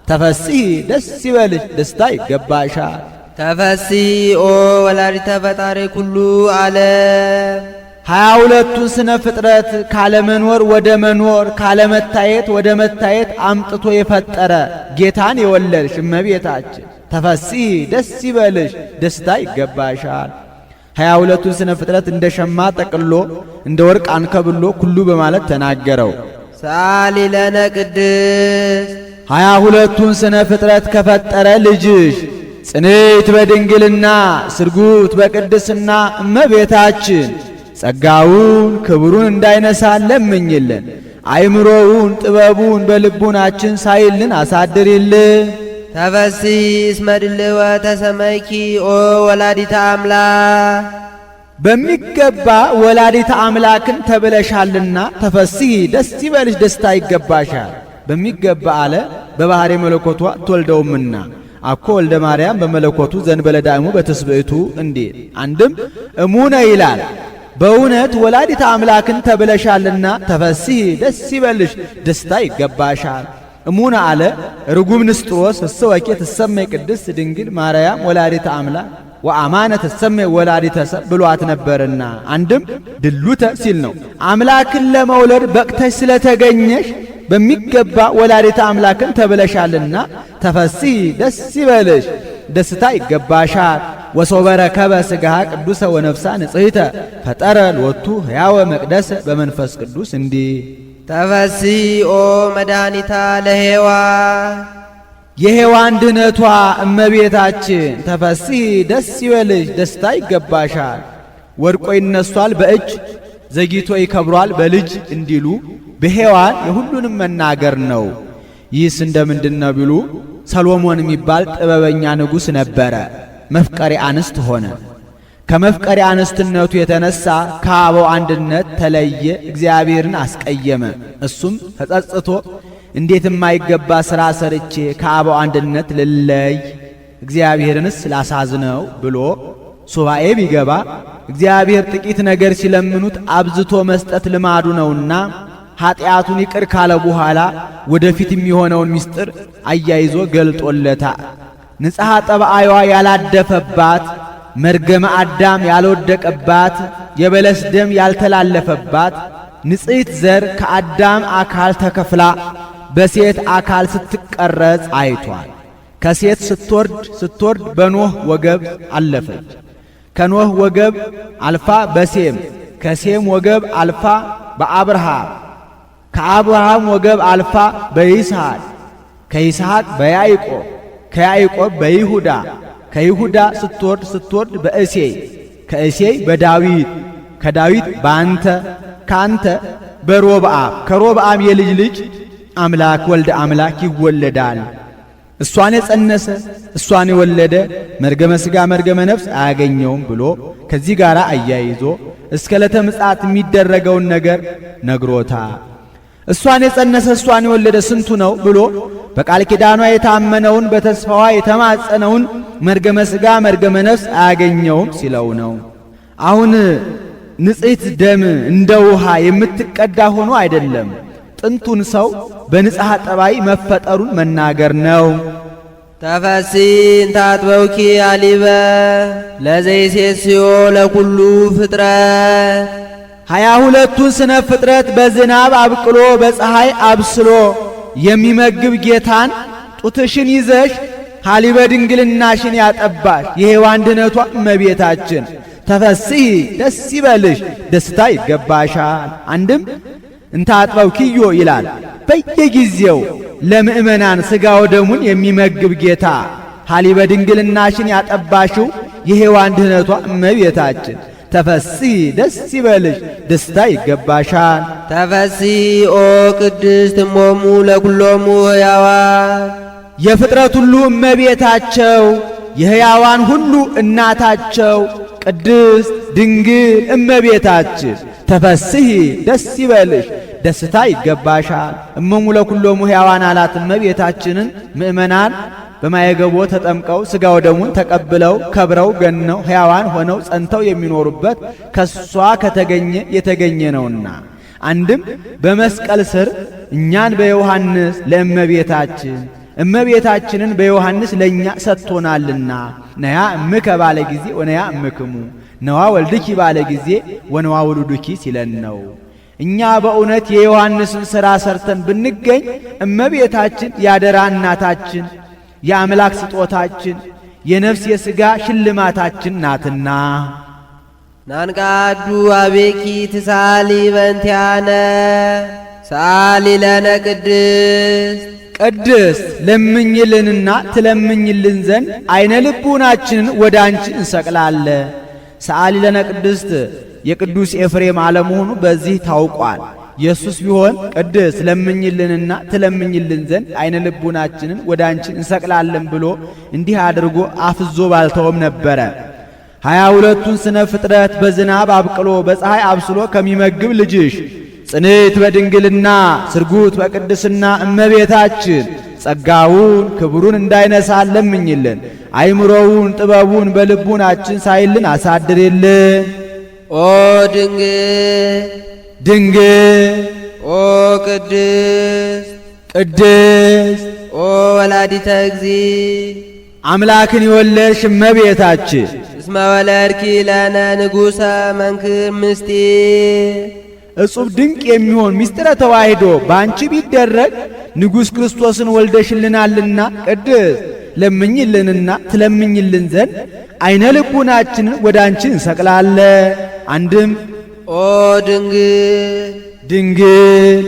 ተፈሥሒ ደስ ይበልሽ፣ ደስታ ይገባሻል። ተፈሥሒ ኦ ወላዲተ ፈጣሪ ኩሉ ዓለም፣ 22ቱን ስነ ፍጥረት ካለመኖር ወደ መኖር ካለመታየት ወደ መታየት አምጥቶ የፈጠረ ጌታን የወለድሽ እመቤታችን ተፈሥሒ ደስ ይበልሽ፣ ደስታ ይገባሻል። 22ቱን ስነ ፍጥረት እንደ ሸማ ጠቅሎ እንደ ወርቅ አንከብሎ ኩሉ በማለት ተናገረው። ሰአሊ ለነ ቅድስት፣ 22ቱን ስነ ፍጥረት ከፈጠረ ልጅሽ ጽንዕት በድንግልና ስርጉት በቅድስና እመቤታችን ጸጋውን ክብሩን እንዳይነሳ ለምኝልን። አይምሮውን ጥበቡን በልቡናችን ሳይልን አሳድሪልን። ተፈሥሒ እስመ ድልወ ተሰመይኪ ኦ ወላዲተ አምላክ፣ በሚገባ ወላዲተ አምላክን ተብለሻልና ተፈሥሒ ደስ ይበልሽ፣ ደስታ ይገባሻል። በሚገባ አለ በባሕሪ መለኮቷ ትወልደውምና አኮ ወልደ ማርያም በመለኮቱ ዘንበለ ዳእሙ በትስብእቱ እንዲል። አንድም እሙነ ይላል በእውነት ወላዲተ አምላክን ተብለሻልና ተፈሥሒ ደስ ይበልሽ፣ ደስታ ይገባሻል። እሙነ አለ ርጉም ንስጥሮስ እሰወኬ ትሰመይ ቅድስት ድንግል ማርያም ወላዲተ አምላክ ወአማነ ትሰመይ ወላዲተ ሰብ ብሏት ነበርና አንድም ድሉተ ሲል ነው። አምላክን ለመውለድ በቅተሽ ስለተገኘሽ በሚገባ ወላዲተ አምላክን ተብለሻልና ተፈሥሒ ደስ ይበልሽ፣ ደስታ ይገባሻል። ወሶበረከበ ሥጋሃ ቅዱሰ ወነፍሳ ንጽሕተ ፈጠረ ሎቱ ሕያወ መቅደሰ በመንፈስ ቅዱስ እንዲህ ተፈሥሒ ኦ መድኃኒታ ለሔዋን የሔዋን ድኅነቷ እመቤታችን ተፈሥሒ ደስ ይበልሽ፣ ደስታ ይገባሻል። ወድቆ ይነሷል በእጅ ዘግይቶ ይከብሯል በልጅ እንዲሉ በሔዋን የሁሉንም መናገር ነው። ይህስ እንደምንድን ነው ቢሉ ሰሎሞን የሚባል ጥበበኛ ንጉሥ ነበረ። መፍቀሬ አንስት ሆነ። ከመፍቀሬ አንስትነቱ የተነሳ ከአበው አንድነት ተለየ፣ እግዚአብሔርን አስቀየመ። እሱም ተጸጽቶ እንዴት የማይገባ ሥራ ሰርቼ ከአበው አንድነት ልለይ እግዚአብሔርንስ ላሳዝነው ብሎ ሱባኤ ቢገባ እግዚአብሔር ጥቂት ነገር ሲለምኑት አብዝቶ መስጠት ልማዱ ነውና ኀጢአቱን ይቅር ካለ በኋላ ወደፊት የሚሆነውን ምስጢር አያይዞ ገልጦለታ ንጽሐ ጠባይዋ ያላደፈባት መርገመ አዳም ያልወደቀባት የበለስ ደም ያልተላለፈባት ንጽሕት ዘር ከአዳም አካል ተከፍላ በሴት አካል ስትቀረጽ አይቷል። ከሴት ስትወርድ በኖህ ወገብ አለፈች። ከኖህ ወገብ አልፋ በሴም፣ ከሴም ወገብ አልፋ በአብርሃም፣ ከአብርሃም ወገብ አልፋ በይስሐቅ፣ ከይስሐቅ በያዕቆብ፣ ከያዕቆብ በይሁዳ፣ ከይሁዳ ስትወርድ በእሴይ፣ ከእሴይ በዳዊት፣ ከዳዊት በአንተ፣ ከአንተ በሮብዓም፣ ከሮብዓም የልጅ ልጅ አምላክ ወልደ አምላክ ይወለዳል። እሷን የጸነሰ እሷን የወለደ መርገመ ሥጋ መርገመ ነፍስ አያገኘውም ብሎ ከዚህ ጋር አያይዞ እስከ ዕለተ ምጽአት የሚደረገውን ነገር ነግሮታ እሷን የጸነሰ እሷን የወለደ ስንቱ ነው ብሎ በቃል ኪዳኗ የታመነውን በተስፋዋ የተማጸነውን መርገመ ሥጋ መርገመ ነፍስ አያገኘውም ሲለው ነው። አሁን ንጽሕት ደም እንደ ውሃ የምትቀዳ ሆኖ አይደለም። ጥንቱን ሰው በንጽሐ ጠባይ መፈጠሩን መናገር ነው። ተፈሥሒ እንተ አጥበውኪ አሊበ ለዘይሴስዮ ለኩሉ ፍጥረት 22ቱን ስነ ፍጥረት በዝናብ አብቅሎ በፀሐይ አብስሎ የሚመግብ ጌታን ጡትሽን ይዘሽ ሀሊበ ድንግልናሽን ያጠባሽ የሔዋን ድኅነቷ እመቤታችን ተፈሥሒ ደስ ይበልሽ፣ ደስታ ይገባሻል። አንድም እንተ አጥበውኪዮ ይላል። በየጊዜው ለምእመናን ሥጋ ወደሙን የሚመግብ ጌታ ሀሊበ ድንግልናሽን ያጠባሽው የሔዋን ድኅነቷ እመቤታችን ተፈሥሒ ደስ ይበልሽ፣ ደስታ ይገባሻል። ተፈሥሒ ኦ ቅድስት እሞሙ ለኩሎሙ ሕያዋን የፍጥረት ሁሉ እመቤታቸው የሕያዋን ሁሉ እናታቸው ቅድስት ድንግል እመቤታችን ተፈሥሒ ደስ ይበልሽ፣ ደስታ ይገባሻል። እሞሙ ለኩሎሙ ሕያዋን አላት እመቤታችንን ምእመናን በማየገቦ ተጠምቀው ሥጋ ወደሙን ተቀብለው ከብረው ገነው ሕያዋን ሆነው ጸንተው የሚኖሩበት ከሷ ከተገኘ የተገኘ ነውና። አንድም በመስቀል ስር እኛን በዮሐንስ ለእመቤታችን እመቤታችንን በዮሐንስ ለእኛ ሰጥቶናልና ነያ እምከ ባለ ጊዜ ወነያ እምክሙ ነዋ ወልድኪ ባለ ጊዜ ወነዋ ውሉድኪ ሲለን ነው። እኛ በእውነት የዮሐንስን ሥራ ሰርተን ብንገኝ እመቤታችን ያደራ እናታችን የአምላክ ስጦታችን የነፍስ የሥጋ ሽልማታችን ናትና። ናንቃዱ አቤኪ ትሳሊ በንቲያነ ሳሊ ለነ ቅድስት ለምኝልንና ትለምኝልን ዘንድ አይነ ልቡናችንን ወደ አንቺ እንሰቅላለ። ሰአሊ ለነ ቅድስት የቅዱስ ኤፍሬም አለመሆኑ በዚህ ታውቋል። ኢየሱስ ቢሆን ቅድስት ለምኝልንና ትለምኝልን ዘንድ አይነ ልቡናችንን ወደ አንቺ እንሰቅላለን ብሎ እንዲህ አድርጎ አፍዞ ባልተውም ነበረ። 22ቱን ስነ ፍጥረት በዝናብ አብቅሎ በፀሐይ አብስሎ ከሚመግብ ልጅሽ ጽንዕት በድንግልና ስርጉት በቅድስና እመቤታችን ጸጋውን ክብሩን እንዳይነሳን ለምኝልን። አይምሮውን ጥበቡን በልቡናችን ሳይልን አሳድርልን። ኦ ድንግል ድንግል ኦ ቅድስት ቅድስት ኦ ወላዲተ እግዚእ አምላክን የወለድሽ እመቤታችን እስመ ወለድኪ ለነ ንጉሠ መንክር ምስጢር እጹብ ድንቅ የሚሆን ምስጢረ ተዋሕዶ በአንቺ ቢደረግ ንጉሥ ክርስቶስን ወልደሽልናልና ቅድስት ለምኝልንና ትለምኝልን ዘንድ አይነ ልቡናችንን ወደ አንቺ እንሰቅላለን። አንድም ኦ ድንግል ድንግል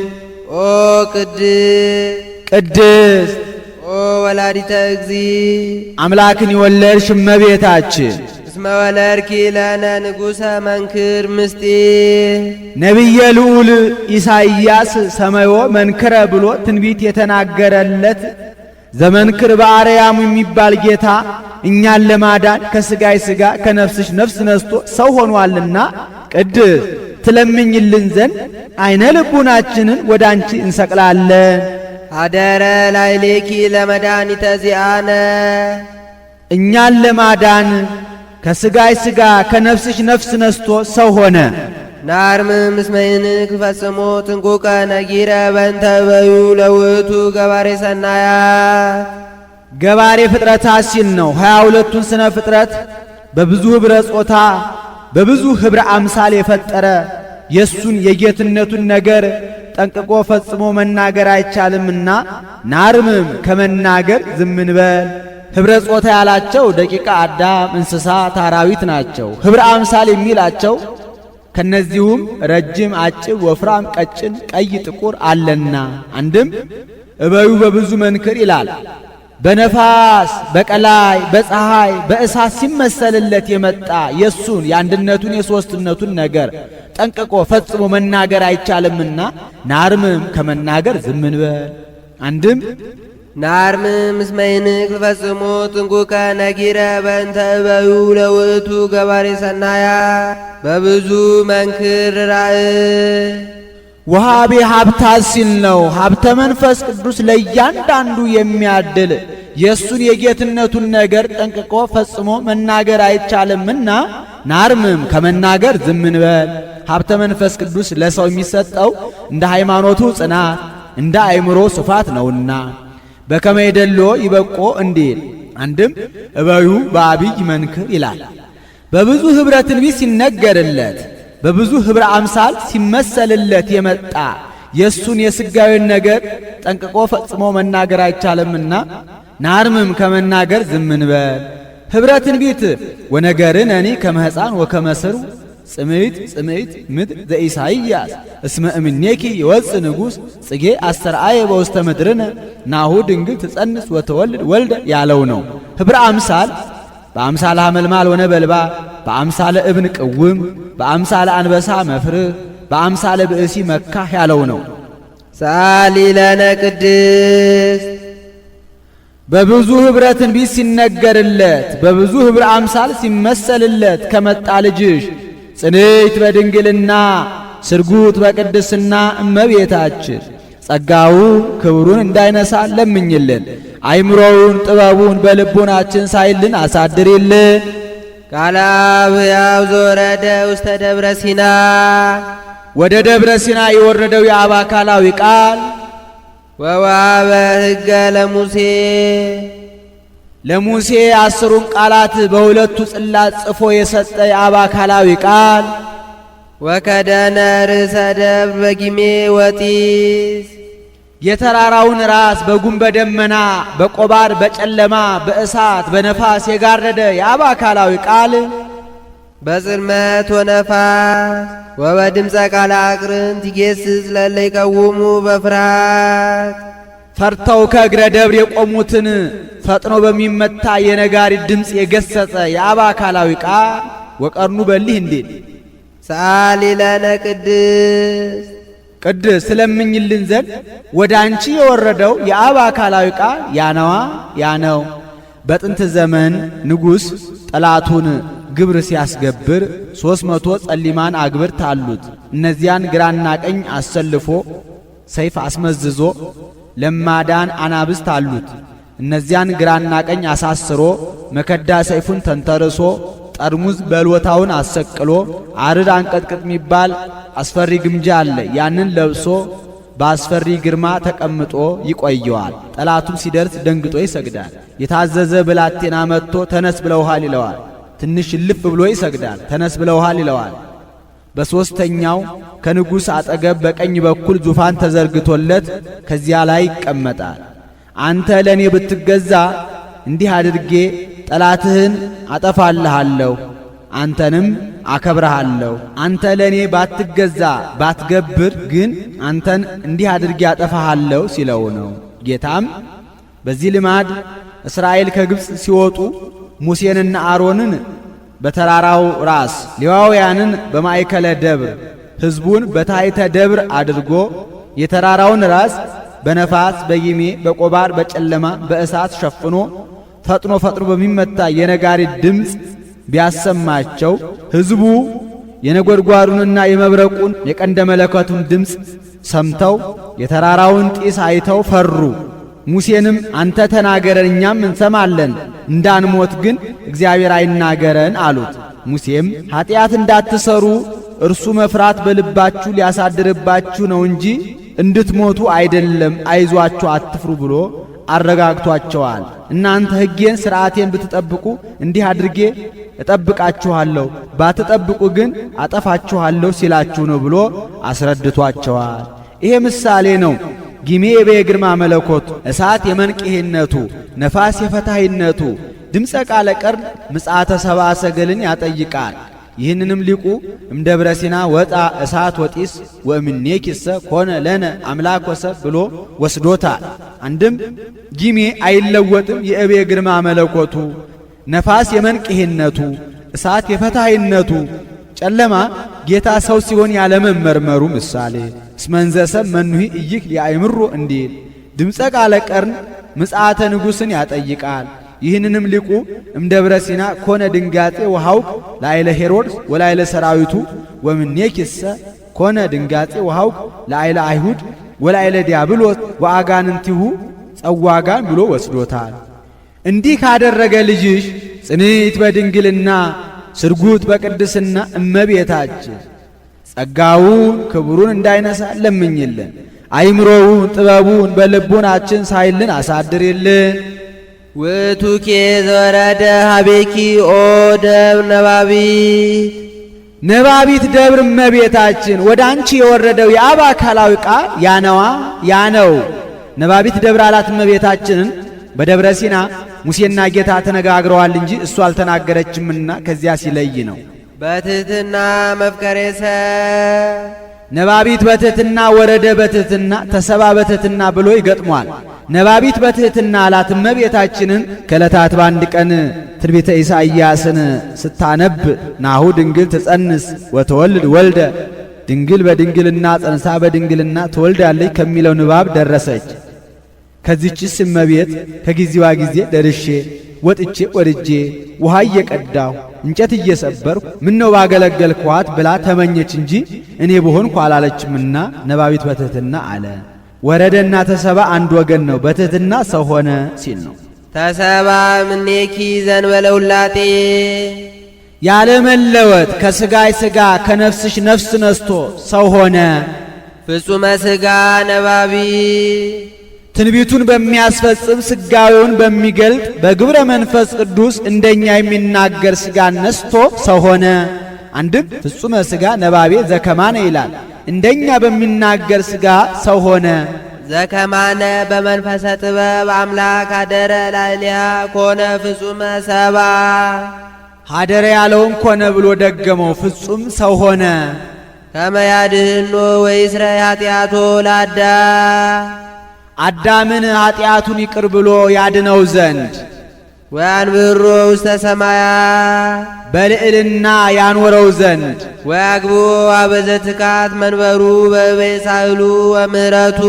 ኦ ቅድስት ኦ ወላዲተ እግዚእ አምላክን የወለድሽ እመቤታችን እስመ ወለድኪ ለነ ንጉሠ መንክር ምስጢር ነቢየ ልዑል ኢሳይያስ ሰማዮ መንክረ ብሎ ትንቢት የተናገረለት ዘመንክር በአርያሙ የሚባል ጌታ እኛን ለማዳን ከሥጋይ ሥጋ ከነፍስሽ ነፍስ ነስቶ ሰው ሆኗልና ቅድስት ትለምኝልን ዘንድ አይነ ልቡናችንን ወደ አንቺ እንሰቅላለን። አደረ ላዕሌኪ ለመድኃኒተ ዚአነ እኛን ለማዳን ከሥጋይ ሥጋ ከነፍስሽ ነፍስ ነስቶ ሰው ሆነ። ናርምም እስመ ይንክ ፈጽሞ ጥንቁቀ ነጊረ በእንተ በዩ ለውእቱ ገባሬ ሰናያት ገባሬ ፍጥረታት ሲል ነው። 22ቱን ስነ ፍጥረት በብዙ ኅብረ ጾታ በብዙ ኅብረ አምሳል የፈጠረ የሱን የጌትነቱን ነገር ጠንቅቆ ፈጽሞ መናገር አይቻልምና ናርምም ከመናገር ዝም እንበል። ኅብረ ጾታ ያላቸው ደቂቀ አዳም፣ እንስሳት፣ አራዊት ናቸው። ኅብረ አምሳል የሚላቸው ከነዚሁም ረጅም፣ አጭር፣ ወፍራም፣ ቀጭን፣ ቀይ፣ ጥቁር አለና አንድም እበዩ በብዙ መንክር ይላል። በነፋስ በቀላይ በፀሐይ በእሳት ሲመሰልለት የመጣ የሱን የአንድነቱን የሦስትነቱን ነገር ጠንቅቆ ፈጽሞ መናገር አይቻልምና ናርምም ከመናገር ዝም እንበል። አንድም ናርምም እስመ ይንክ ፈጽሞ ጥንቁቀ ነጊረ በእንተ እበዩ ለውእቱ ገባሬ ሰናያት በብዙ መንክር ራእይ ወሃቤ ሀብታት ሲል ነው። ሀብተ መንፈስ ቅዱስ ለእያንዳንዱ የሚያድል የእሱን የጌትነቱን ነገር ጠንቅቆ ፈጽሞ መናገር አይቻልምና ናርምም ከመናገር ዝም እንበል። ሀብተ መንፈስ ቅዱስ ለሰው የሚሰጠው እንደ ሃይማኖቱ ጽናት እንደ አእምሮ ስፋት ነውና በከመ ይደሎ ይበቆ እንዲል አንድም እበዩ በአብይ መንክር ይላል። በብዙ ኅብረ ትንቢት ሲነገርለት በብዙ ኅብረ አምሳል ሲመሰልለት የመጣ የእሱን የሥጋዊን ነገር ጠንቅቆ ፈጽሞ መናገር አይቻልምና ናርምም ከመናገር ዝም እንበል። ኅብረ ትንቢት ወነገርን እኔ ከመ ሕፃን ወከመ ሥሩ ጽምዕት ጽምዕት ምድር ዘኢሳይያስ እስመ እምኔኪ ይወፅእ ንጉሥ ጽጌ አስተርአየ በውስተ ምድርነ ናሁ ድንግል ትጸንስ ወተወልድ ወልደ ያለው ነው። ኅብረ አምሳል በአምሳለ ሐመልማል ወነበልባል፣ በአምሳለ እብን ቅውም፣ በአምሳለ አንበሳ መፍርህ፣ በአምሳለ ብእሲ መካህ ያለው ነው። ሰአሊ ለነ ቅድስት በብዙ ኅብረ ትንቢት ሲነገርለት በብዙ ኅብረ አምሳል ሲመሰልለት ከመጣ ልጅሽ ጽንዕት በድንግልና ስርጉት በቅድስና እመቤታችን ጸጋው ክብሩን እንዳይነሳ ለምኝልን። አይምሮውን ጥበቡን በልቡናችን ሳይልን አሳድሪልን። ቃለ አብ ሕያው ዘወረደ ውስተ ደብረ ሲና ወደ ደብረ ሲና የወረደው የአብ አካላዊ ቃል ወወሀበ ሕገ ለሙሴ 10ሩን ቃላት በሁለቱ ጽላት ጽፎ የሰጠ የአብ አካላዊ ቃል ወከደነ ርእሰ ደብር በጊሜ ወጢስ የተራራውን ራስ በጉም በደመና በቆባር በጨለማ በእሳት በነፋስ የጋረደ የአብ አካላዊ ቃል በጽልመት ወነፋስ ወበድምፀ ቃለ አቅርንት ይጌስጽ ለእለ ይቀውሙ በፍርሃት ፈርተው ከእግረ ደብር የቆሙትን ፈጥኖ በሚመታ የነጋሪት ድምፅ የገሰጸ የአብ አካላዊ ቃል ወቀርኑ በሊህ እንዴት ሰአሊ ለነ ቅድስት ስለምኝልን ዘንድ ወደ አንቺ የወረደው የአብ አካላዊ ቃል ያነዋ ያነው። በጥንት ዘመን ንጉሥ ጠላቱን ግብር ሲያስገብር 300 ጸሊማን አግብርት አሉት። እነዚያን ግራና ቀኝ አሰልፎ ሰይፍ አስመዝዞ ለማዳን አናብስት አሉት። እነዚያን ግራና ቀኝ አሳስሮ መከዳ ሰይፉን ተንተርሶ ጠርሙዝ በልወታውን አሰቅሎ አርድ አንቀጥቅጥ የሚባል አስፈሪ ግምጃ አለ። ያንን ለብሶ በአስፈሪ ግርማ ተቀምጦ ይቆየዋል። ጠላቱም ሲደርስ ደንግጦ ይሰግዳል። የታዘዘ ብላቴና መጥቶ ተነስ ብለውሃል ይለዋል። ትንሽ እልፍ ብሎ ይሰግዳል። ተነስ ብለውሃል ይለዋል። በሦስተኛው ከንጉሥ አጠገብ በቀኝ በኩል ዙፋን ተዘርግቶለት ከዚያ ላይ ይቀመጣል። አንተ ለእኔ ብትገዛ እንዲህ አድርጌ ጠላትህን አጠፋልሃለሁ፣ አንተንም አከብረሃለሁ። አንተ ለእኔ ባትገዛ ባትገብር ግን አንተን እንዲህ አድርጌ አጠፋሃለሁ ሲለው ነው። ጌታም በዚህ ልማድ እስራኤል ከግብፅ ሲወጡ ሙሴንና አሮንን በተራራው ራስ ሌዋውያንን በማእከለ ደብር ሕዝቡን በታሕተ ደብር አድርጎ የተራራውን ራስ በነፋስ በጊሜ በቆባር በጨለማ በእሳት ሸፍኖ ፈጥኖ በሚመታ የነጋሪት ድምፅ ቢያሰማቸው ሕዝቡ የነጎድጓዱንና የመብረቁን የቀንደ መለከቱን ድምፅ ሰምተው የተራራውን ጢስ አይተው ፈሩ። ሙሴንም አንተ ተናገረን እኛም እንሰማለን፣ እንዳንሞት ግን እግዚአብሔር አይናገረን አሉት። ሙሴም ኀጢአት እንዳትሰሩ እርሱ መፍራት በልባችሁ ሊያሳድርባችሁ ነው እንጂ እንድትሞቱ አይደለም፣ አይዟችሁ አትፍሩ ብሎ አረጋግቷቸዋል። እናንተ ሕጌን ሥርዓቴን ብትጠብቁ እንዲህ አድርጌ እጠብቃችኋለሁ፣ ባትጠብቁ ግን አጠፋችኋለሁ ሲላችሁ ነው ብሎ አስረድቷቸዋል። ይሄ ምሳሌ ነው። ጊሜ የግርማ መለኮቱ፣ እሳት የመንቅሄነቱ፣ ነፋስ የፈታሂነቱ፣ ድምፀ ቃለ ቀርን ምጽአተ ሰብአ ሰገልን ያጠይቃል። ይህንንም ሊቁ እምደብረ ሲና ወጣ እሳት ወጢስ ወእምኔኪሰ ኮነ ለነ አምላክ ወሰብ ብሎ ወስዶታል። አንድም ጊሜ አይለወጥም የእቤ ግርማ መለኮቱ፣ ነፋስ የመንቅሄነቱ፣ እሳት የፈታሂነቱ፣ ጨለማ ጌታ ሰው ሲሆን ያለመመርመሩ ምሳሌ እስመንዘሰብ መኑሂ እይክ ሊአይምሮ እንዲል ድምፀ ቃለ ቀርን ምጽአተ ንጉሥን ያጠይቃል። ይህንንም ሊቁ እምደብረ ሲና ኮነ ድንጋጤ ወሐውክ ላይለ ሄሮድስ ወላይለ ሰራዊቱ ወምኔኪሰ ኮነ ድንጋጤ ወሐውክ ላይለ አይሁድ ወላይለ ዲያብሎስ ወአጋንንቲሁ ጸዋጋን ብሎ ወስዶታል። እንዲህ ካደረገ ልጅሽ ጽንዕት በድንግልና ስርጉት በቅድስና እመቤታችን ጸጋውን ክብሩን እንዳይነሳ ለምኝልን። አይምሮውን ጥበቡን በልቡናችን ሳይልን አሳድርልን። ውእቱኬ ዘወረደ ሀቤኪ ኦ ደብር ነባቢት ነባቢት ደብር እመቤታችን ወደ አንቺ የወረደው የአብ አካላዊ ቃል ያነዋ ያነው። ነባቢት ደብር አላት እመቤታችንን። በደብረ ሲና ሙሴና ጌታ ተነጋግረዋል እንጂ እሱ አልተናገረችምና ከዚያ ሲለይ ነው። በትሕትና መፍቀሬሰ ነባቢት በትሕትና ወረደ በትሕትና ተሰባ በትሕትና ብሎ ይገጥሟል። ነባቢት በትሕትና አላት እመቤታችንን። ከዕለታት በአንድ ቀን ትንቢተ ኢሳይያስን ስታነብ ናሁ ድንግል ትጸንስ ወተወልድ ወልደ፣ ድንግል በድንግልና ጸንሳ በድንግልና ትወልዳለች ከሚለው ንባብ ደረሰች። ከዚህችስ እመቤት ከጊዜዋ ጊዜ ደርሼ ወጥቼ ወርጄ ውሃ እየቀዳሁ እንጨት እየሰበርኩ ምነው ባገለገልኳት ብላ ተመኘች እንጂ እኔ ብሆንኩ አላለችምና ነባቢት በትሕትና አለ። ወረደና ተሰባ አንድ ወገን ነው። በትሕትና ሰው ሆነ ሲል ነው። ተሰባ እምኔኪ ዘእንበለ ውላጤ ያለመለወጥ ከሥጋይ ሥጋ ከነፍስሽ ነፍስ ነስቶ ሰው ሆነ። ፍጹመ ሥጋ ነባቢ ትንቢቱን በሚያስፈጽም ሥጋዌውን በሚገልጥ በግብረ መንፈስ ቅዱስ እንደኛ የሚናገር ሥጋን ነስቶ ሰው ሆነ። አንድም ፍጹመ ሥጋ ነባቤ ዘከማነ ይላል። እንደኛ በሚናገር ሥጋ ሰው ሆነ። ዘከማነ በመንፈሰ ጥበብ አምላክ አደረ ላዕሌሃ ኮነ ፍጹመ ሰባ ሀደረ ያለውን ኮነ ብሎ ደገመው። ፍጹም ሰው ሆነ። ከመ ያድኅኖ ወይስረይ ኃጢአቶ ለአዳም አዳምን ኃጢአቱን ይቅር ብሎ ያድነው ዘንድ ወያንብሮ ውስተ ሰማያት በልዕልና ያኖረው ዘንድ ወያግቦ አበዘትካት መንበሩ በበሳህሉ ወምህረቱ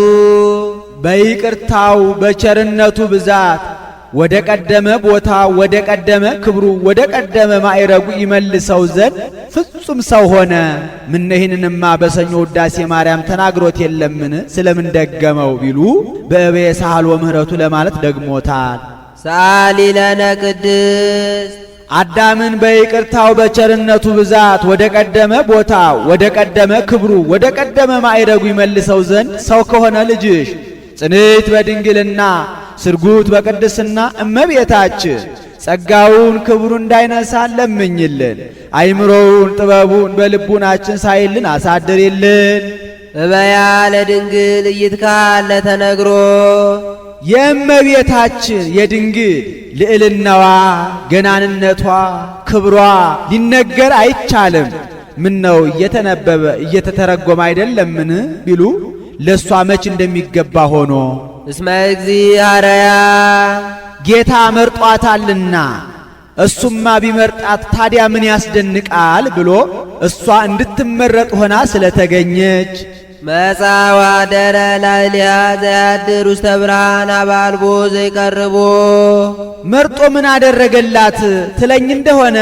በይቅርታው በቸርነቱ ብዛት ወደ ቀደመ ቦታ ወደ ቀደመ ክብሩ ወደ ቀደመ ማዕረጉ ይመልሰው ዘንድ ፍጹም ሰው ሆነ። ምን ይህንንማ በሰኞ ውዳሴ ማርያም ተናግሮት የለምን? ስለምን ደገመው ቢሉ በበሳህሉ ወምህረቱ ለማለት ደግሞታል። ሰአሊ ለነ ቅድስት አዳምን በይቅርታው በቸርነቱ ብዛት ወደ ቀደመ ቦታው ወደ ቀደመ ክብሩ ወደ ቀደመ ማዕረጉ ይመልሰው ዘንድ ሰው ከሆነ ልጅሽ ጽንዕት በድንግልና ስርጉት በቅድስና እመቤታችን ጸጋውን ክብሩን እንዳይነሳ ለምኝልን። አይምሮውን ጥበቡን በልቡናችን ሳይልን አሳድርልን። እበያ ለድንግል እይትካል ለተነግሮ የእመቤታችን የድንግል ልዕልናዋ ገናንነቷ ክብሯ ሊነገር አይቻልም። ምን ነው እየተነበበ እየተተረጎመ አይደለምን ቢሉ ለሷ መች እንደሚገባ ሆኖ እስመ እግዚአርያ ጌታ መርጧታልና እሱማ ቢመርጣት ታዲያ ምን ያስደንቃል ብሎ እሷ እንድትመረጥ ሆና ስለተገኘች መጻዋ ደረ ላይሊያ ዘያድር ውስተ ብርሃን አባልቦ ዘይቀርቦ መርጦ ምን አደረገላት ትለኝ እንደሆነ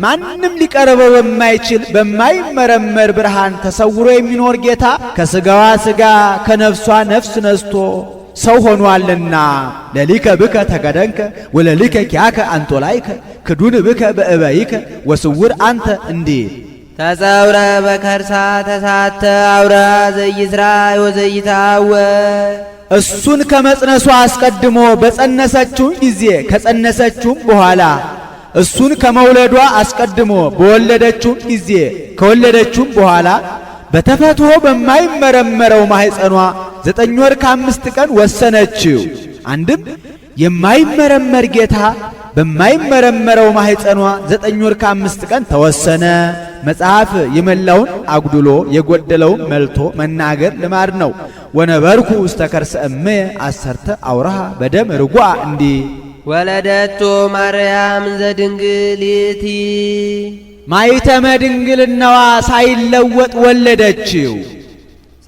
ማንም ሊቀርበው በማይችል በማይመረመር ብርሃን ተሰውሮ የሚኖር ጌታ ከሥጋዋ ሥጋ ከነፍሷ ነፍስ ነስቶ ሰው ሆኗልና ለሊከ ብከ ተገደንከ ወለሊከ ኪያከ አንጦላይከ ክዱን ብከ በእበይከ ወስውር አንተ እንዲህ ተጸውረ በከርሳ ተሳተ አውራ ዘይስራ ወዘይታወ እሱን ከመጽነሷ አስቀድሞ በጸነሰችውም ጊዜ ከጸነሰችውም በኋላ እሱን ከመውለዷ አስቀድሞ በወለደችውም ጊዜ ከወለደችውም በኋላ በተፈትሖ በማይመረመረው ማኅፀኗ 9 ወር ከ5 ቀን ወሰነችው። አንድም የማይመረመር ጌታ በማይመረመረው ማኅፀኗ 9 ወር ከ5 ቀን ተወሰነ። መጽሐፍ የመላውን አጉድሎ የጎደለውን መልቶ መናገር ልማድ ነው። ወነበርኩ ውስተ ከርሰ እምየ 10 አውራሃ በደም ርጓ እንዲህ ወለደቶ ማርያም ዘድንግል ይእቲ ማኅተመ ድንግልናዋ ሳይለወጥ ወለደችው።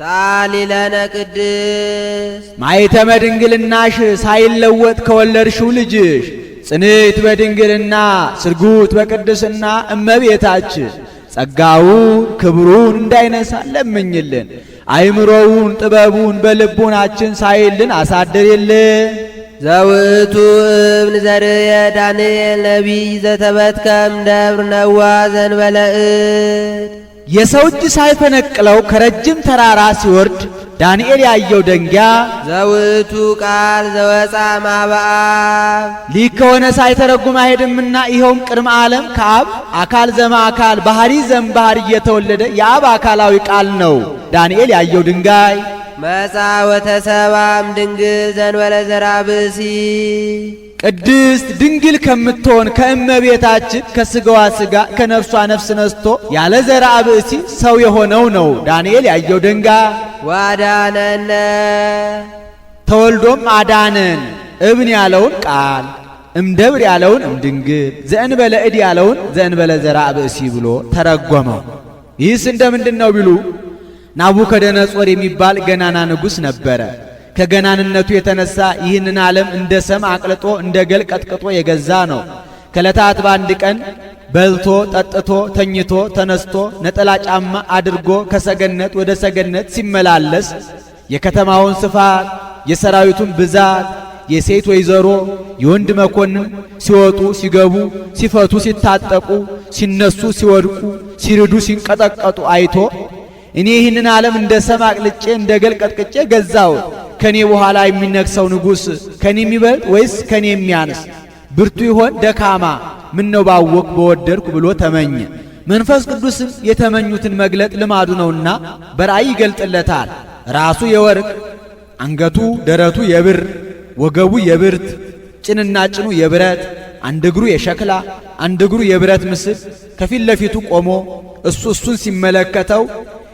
ሳሊ ለነ ቅድስት ማኅተመ ድንግልናሽ ሳይለወጥ ከወለድሽው ልጅሽ ጽንዕት በድንግልና ስርጉት በቅድስና እመቤታችን ጸጋውን ክብሩን እንዳይነሳ ለምኝልን። አይምሮውን ጥበቡን በልቡናችን ሳይልን አሳድርልን። ዘውቱ እብን ዘርየ ዳንኤል ነቢይ ዘተበትከም ደብር ነዋ ዘንበለ እድ የሰው እጅ ሳይፈነቅለው ከረጅም ተራራ ሲወርድ ዳንኤል ያየው ደንጊያ ዘውቱ ቃል ዘወፃ ማበአብ ሊክ ከሆነ ሳይተረጉም አይሄድምና ይኸውም ቅድመ ዓለም ከአብ አካል ዘማ አካል ባህሪ ዘም ባህሪ እየተወለደ የአብ አካላዊ ቃል ነው። ዳንኤል ያየው ድንጋይ መጻ ወተሰባም ድንግል ዘንበለ ዘራ ብእሲ ቅድስት ድንግል ከምትሆን ከእመቤታችን ከሥጋዋ ሥጋ ከነፍሷ ነፍስ ነስቶ ያለ ዘራ ብእሲ ሰው የሆነው ነው። ዳንኤል ያየው ድንጋይ ዋዳነነ ተወልዶም አዳነን። እብን ያለውን ቃል እምደብር ያለውን እምድንግል ዘእንበለ እድ ያለውን ዘእንበለ ዘራ ብእሲ ብሎ ተረጎመው። ይህስ እንደምንድን ነው ቢሉ ናቡከደነጾር የሚባል ገናና ንጉሥ ነበረ። ከገናንነቱ የተነሳ ይህንን ዓለም እንደ ሰም አቅልጦ እንደ ገል ቀጥቅጦ የገዛ ነው። ከዕለታት በአንድ ቀን በልቶ ጠጥቶ ተኝቶ ተነስቶ ነጠላ ጫማ አድርጎ ከሰገነት ወደ ሰገነት ሲመላለስ የከተማውን ስፋት የሰራዊቱን ብዛት የሴት ወይዘሮ የወንድ መኮንን ሲወጡ ሲገቡ ሲፈቱ ሲታጠቁ ሲነሱ ሲወድቁ ሲርዱ ሲንቀጠቀጡ አይቶ እኔ ይህንን ዓለም እንደ ሰም አቅልጬ እንደ ገል ቀጥቅጬ ገዛሁት። ከኔ በኋላ የሚነግሰው ንጉሥ ከኔ የሚበልጥ ወይስ ከኔ የሚያንስ? ብርቱ ይሆን ደካማ? ምን ነው ባወቅ በወደድኩ ብሎ ተመኘ። መንፈስ ቅዱስም የተመኙትን መግለጥ ልማዱ ነውና በራእይ ይገልጥለታል። ራሱ የወርቅ አንገቱ ደረቱ የብር ወገቡ የብርት ጭንና ጭኑ የብረት አንድ እግሩ የሸክላ አንድ እግሩ የብረት ምስል ከፊት ለፊቱ ቆሞ እሱን ሲመለከተው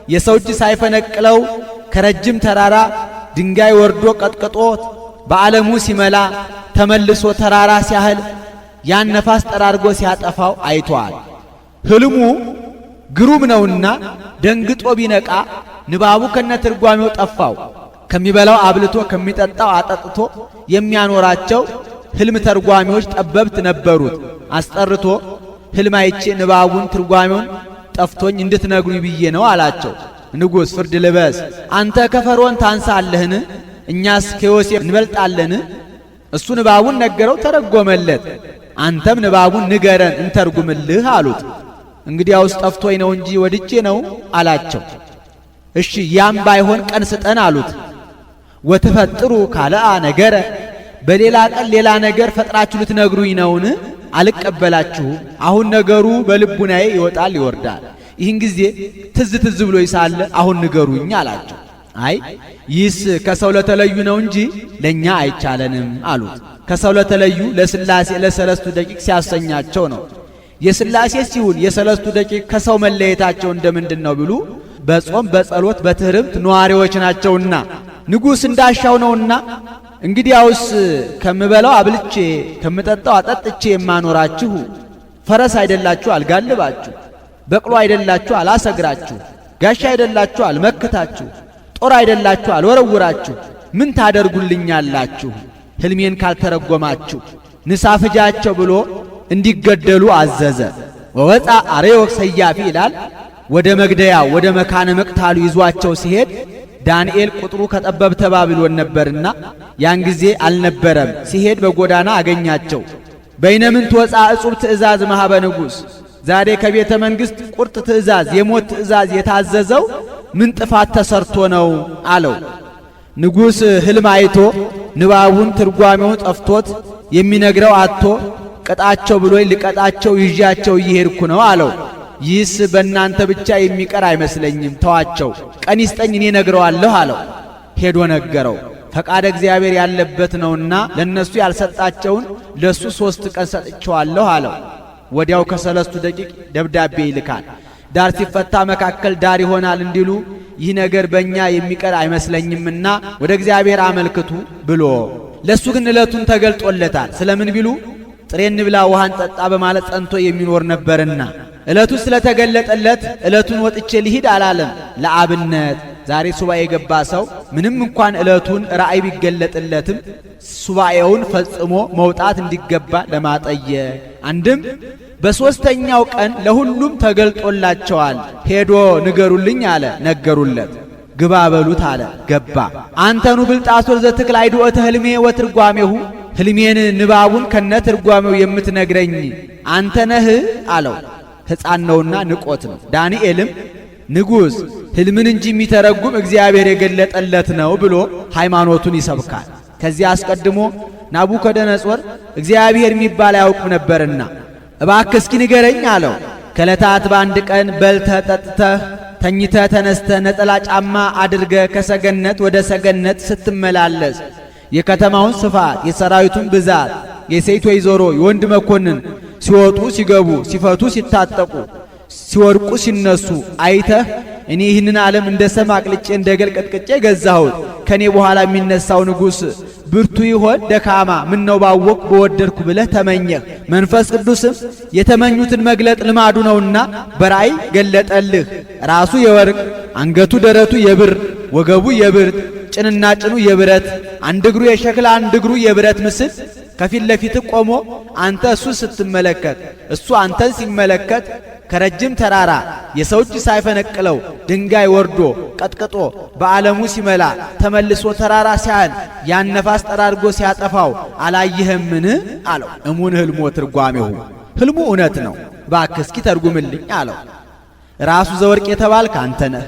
የሰው እጅ ሳይፈነቅለው ከረጅም ተራራ ድንጋይ ወርዶ ቀጥቅጦት በዓለሙ ሲመላ ተመልሶ ተራራ ሲያህል ያን ነፋስ ጠራርጎ ሲያጠፋው አይቷል። ሕልሙ ግሩም ነውና ደንግጦ ቢነቃ ንባቡ ከነትርጓሜው ጠፋው። ከሚበላው አብልቶ ከሚጠጣው አጠጥቶ የሚያኖራቸው ሕልም ተርጓሚዎች ጠበብት ነበሩት። አስጠርቶ ሕልም አይቼ ንባቡን ትርጓሜውን ጠፍቶኝ እንድትነግሩኝ ብዬ ነው አላቸው። ንጉሥ ፍርድ ልበስ፣ አንተ ከፈርዖን ታንሳለህን? እኛስ ከዮሴፍ እንበልጣለን? እሱ ንባቡን ነገረው፣ ተረጎመለት። አንተም ንባቡን ንገረን እንተርጉምልህ አሉት። እንግዲያውስ ጠፍቶኝ ነው እንጂ ወድጄ ነው አላቸው። እሺ ያም ባይሆን ቀን ስጠን አሉት። ወትፈጥሩ ካልአ ነገረ፣ በሌላ ቀን ሌላ ነገር ፈጥራችሁ ልትነግሩኝ ነውን? አልቀበላችሁም። አሁን ነገሩ በልቡናዬ ይወጣል ይወርዳል። ይህን ጊዜ ትዝ ብሎ ይሳለ አሁን ንገሩኝ አላቸው። አይ ይህስ ከሰው ለተለዩ ነው እንጂ ለኛ አይቻለንም አሉት። ከሰው ለተለዩ ለሥላሴ ለሰለስቱ ደቂቅ ሲያሰኛቸው ነው። የሥላሴ ሲሆን የሰለስቱ ደቂቅ ከሰው መለየታቸው እንደምንድን ነው ቢሉ በጾም በጸሎት በትህርምት ነዋሪዎች ናቸውና ንጉሥ እንዳሻው ነውና። እንግዲያውስ ከምበላው አብልቼ ከምጠጣው አጠጥቼ የማኖራችሁ ፈረስ አይደላችሁ አልጋልባችሁ፣ በቅሎ አይደላችሁ አላሰግራችሁ፣ ጋሻ አይደላችሁ አልመክታችሁ፣ ጦር አይደላችሁ አልወረውራችሁ፣ ምን ታደርጉልኛላችሁ ሕልሜን ካልተረጎማችሁ? ንሳ ፍጃቸው ብሎ እንዲገደሉ አዘዘ። ወወፃ አርዮክ ሰያፊ ይላል። ወደ መግደያ ወደ መካነ መቅታሉ ይዟቸው ሲሄድ ዳንኤል ቁጥሩ ከጠበብተ ባቢሎን ነበርና ያን ጊዜ አልነበረም። ሲሄድ በጎዳና አገኛቸው። በይነምንት ወፃ እጹብ ትእዛዝ ማኅበ ንጉሥ፣ ዛሬ ከቤተ መንግሥት ቁርጥ ትእዛዝ የሞት ትእዛዝ የታዘዘው ምን ጥፋት ተሰርቶ ነው አለው። ንጉሥ ሕልም አይቶ ንባቡን ትርጓሜውን ጠፍቶት የሚነግረው አጥቶ ቅጣቸው ብሎኝ ልቀጣቸው ይዣቸው እየሄድኩ ነው አለው። ይህስ በእናንተ ብቻ የሚቀር አይመስለኝም፣ ተዋቸው፣ ቀን ይስጠኝ እኔ ነግረዋለሁ አለው። ሄዶ ነገረው። ፈቃደ እግዚአብሔር ያለበት ነውና ለነሱ ያልሰጣቸውን ለሱ 3 ቀን ሰጥቼዋለሁ አለው። ወዲያው ከሰለስቱ ደቂቅ ደብዳቤ ይልካል። ዳር ሲፈታ መካከል ዳር ይሆናል እንዲሉ ይህ ነገር በእኛ የሚቀር አይመስለኝምና ወደ እግዚአብሔር አመልክቱ ብሎ ለሱ ግን ዕለቱን ተገልጦለታል። ስለምን ቢሉ ጥሬ እንብላ ውሃን ጠጣ በማለት ጸንቶ የሚኖር ነበርና ዕለቱ ስለተገለጠለት ዕለቱን ወጥቼ ልሂድ አላለም። ለአብነት ዛሬ ሱባኤ የገባ ሰው ምንም እንኳን ዕለቱን ራእይ ቢገለጥለትም ሱባኤውን ፈጽሞ መውጣት እንዲገባ ለማጠየቅ አንድም በሦስተኛው ቀን ለሁሉም ተገልጦላቸዋል። ሄዶ ንገሩልኝ አለ፣ ነገሩለት። ግባ በሉት አለ፣ ገባ። አንተኑ ብልጣሶር ዘትክል አይድኦተ ሕልሜ ወትርጓሜሁ፣ ሕልሜን ንባቡን ከነ ትርጓሜው የምትነግረኝ አንተ ነህ አለው። ሕፃን ነውና ንቆት ነው። ዳንኤልም ንጉሥ ሕልምን እንጂ የሚተረጉም እግዚአብሔር የገለጠለት ነው ብሎ ሃይማኖቱን ይሰብካል። ከዚያ አስቀድሞ ናቡከደነጾር እግዚአብሔር የሚባል አያውቅም ነበርና እባክህ እስኪ ንገረኝ አለው። ከዕለታት በአንድ ቀን በልተህ ጠጥተህ ተኝተህ ተነስተህ ነጠላ ጫማ አድርገህ ከሰገነት ወደ ሰገነት ስትመላለስ የከተማውን ስፋት፣ የሰራዊቱን ብዛት፣ የሴት ወይዘሮ የወንድ መኮንን ሲወጡ ሲገቡ፣ ሲፈቱ ሲታጠቁ፣ ሲወድቁ ሲነሱ አይተህ እኔ ይህንን ዓለም እንደ ሰም አቅልጬ እንደ ገል ቀጥቅጬ ገዛሁት፣ ከኔ በኋላ የሚነሳው ንጉሥ ብርቱ ይሆን ደካማ ምን ነው ባወቅ በወደድኩ ብለህ ተመኘህ። መንፈስ ቅዱስም የተመኙትን መግለጥ ልማዱ ነውና በራእይ ገለጠልህ። ራሱ የወርቅ አንገቱ ደረቱ የብር ወገቡ የብርት ጭንና ጭኑ የብረት አንድ እግሩ የሸክላ አንድ እግሩ የብረት ምስል ከፊት ለፊት ቆሞ አንተ እሱ ስትመለከት እሱ አንተን ሲመለከት ከረጅም ተራራ የሰው እጅ ሳይፈነቅለው ድንጋይ ወርዶ ቀጥቅጦ በዓለሙ ሲመላ ተመልሶ ተራራ ሲያህል ያን ነፋስ ጠራርጎ ሲያጠፋው አላየህምን አለው። እሙን ሕልሞ ትርጓሜሁ፣ ሕልሙ እውነት ነው፣ እባክህ እስኪ ተርጉምልኝ አለው። ራሱ ዘወርቅ የተባልክ አንተ ነህ።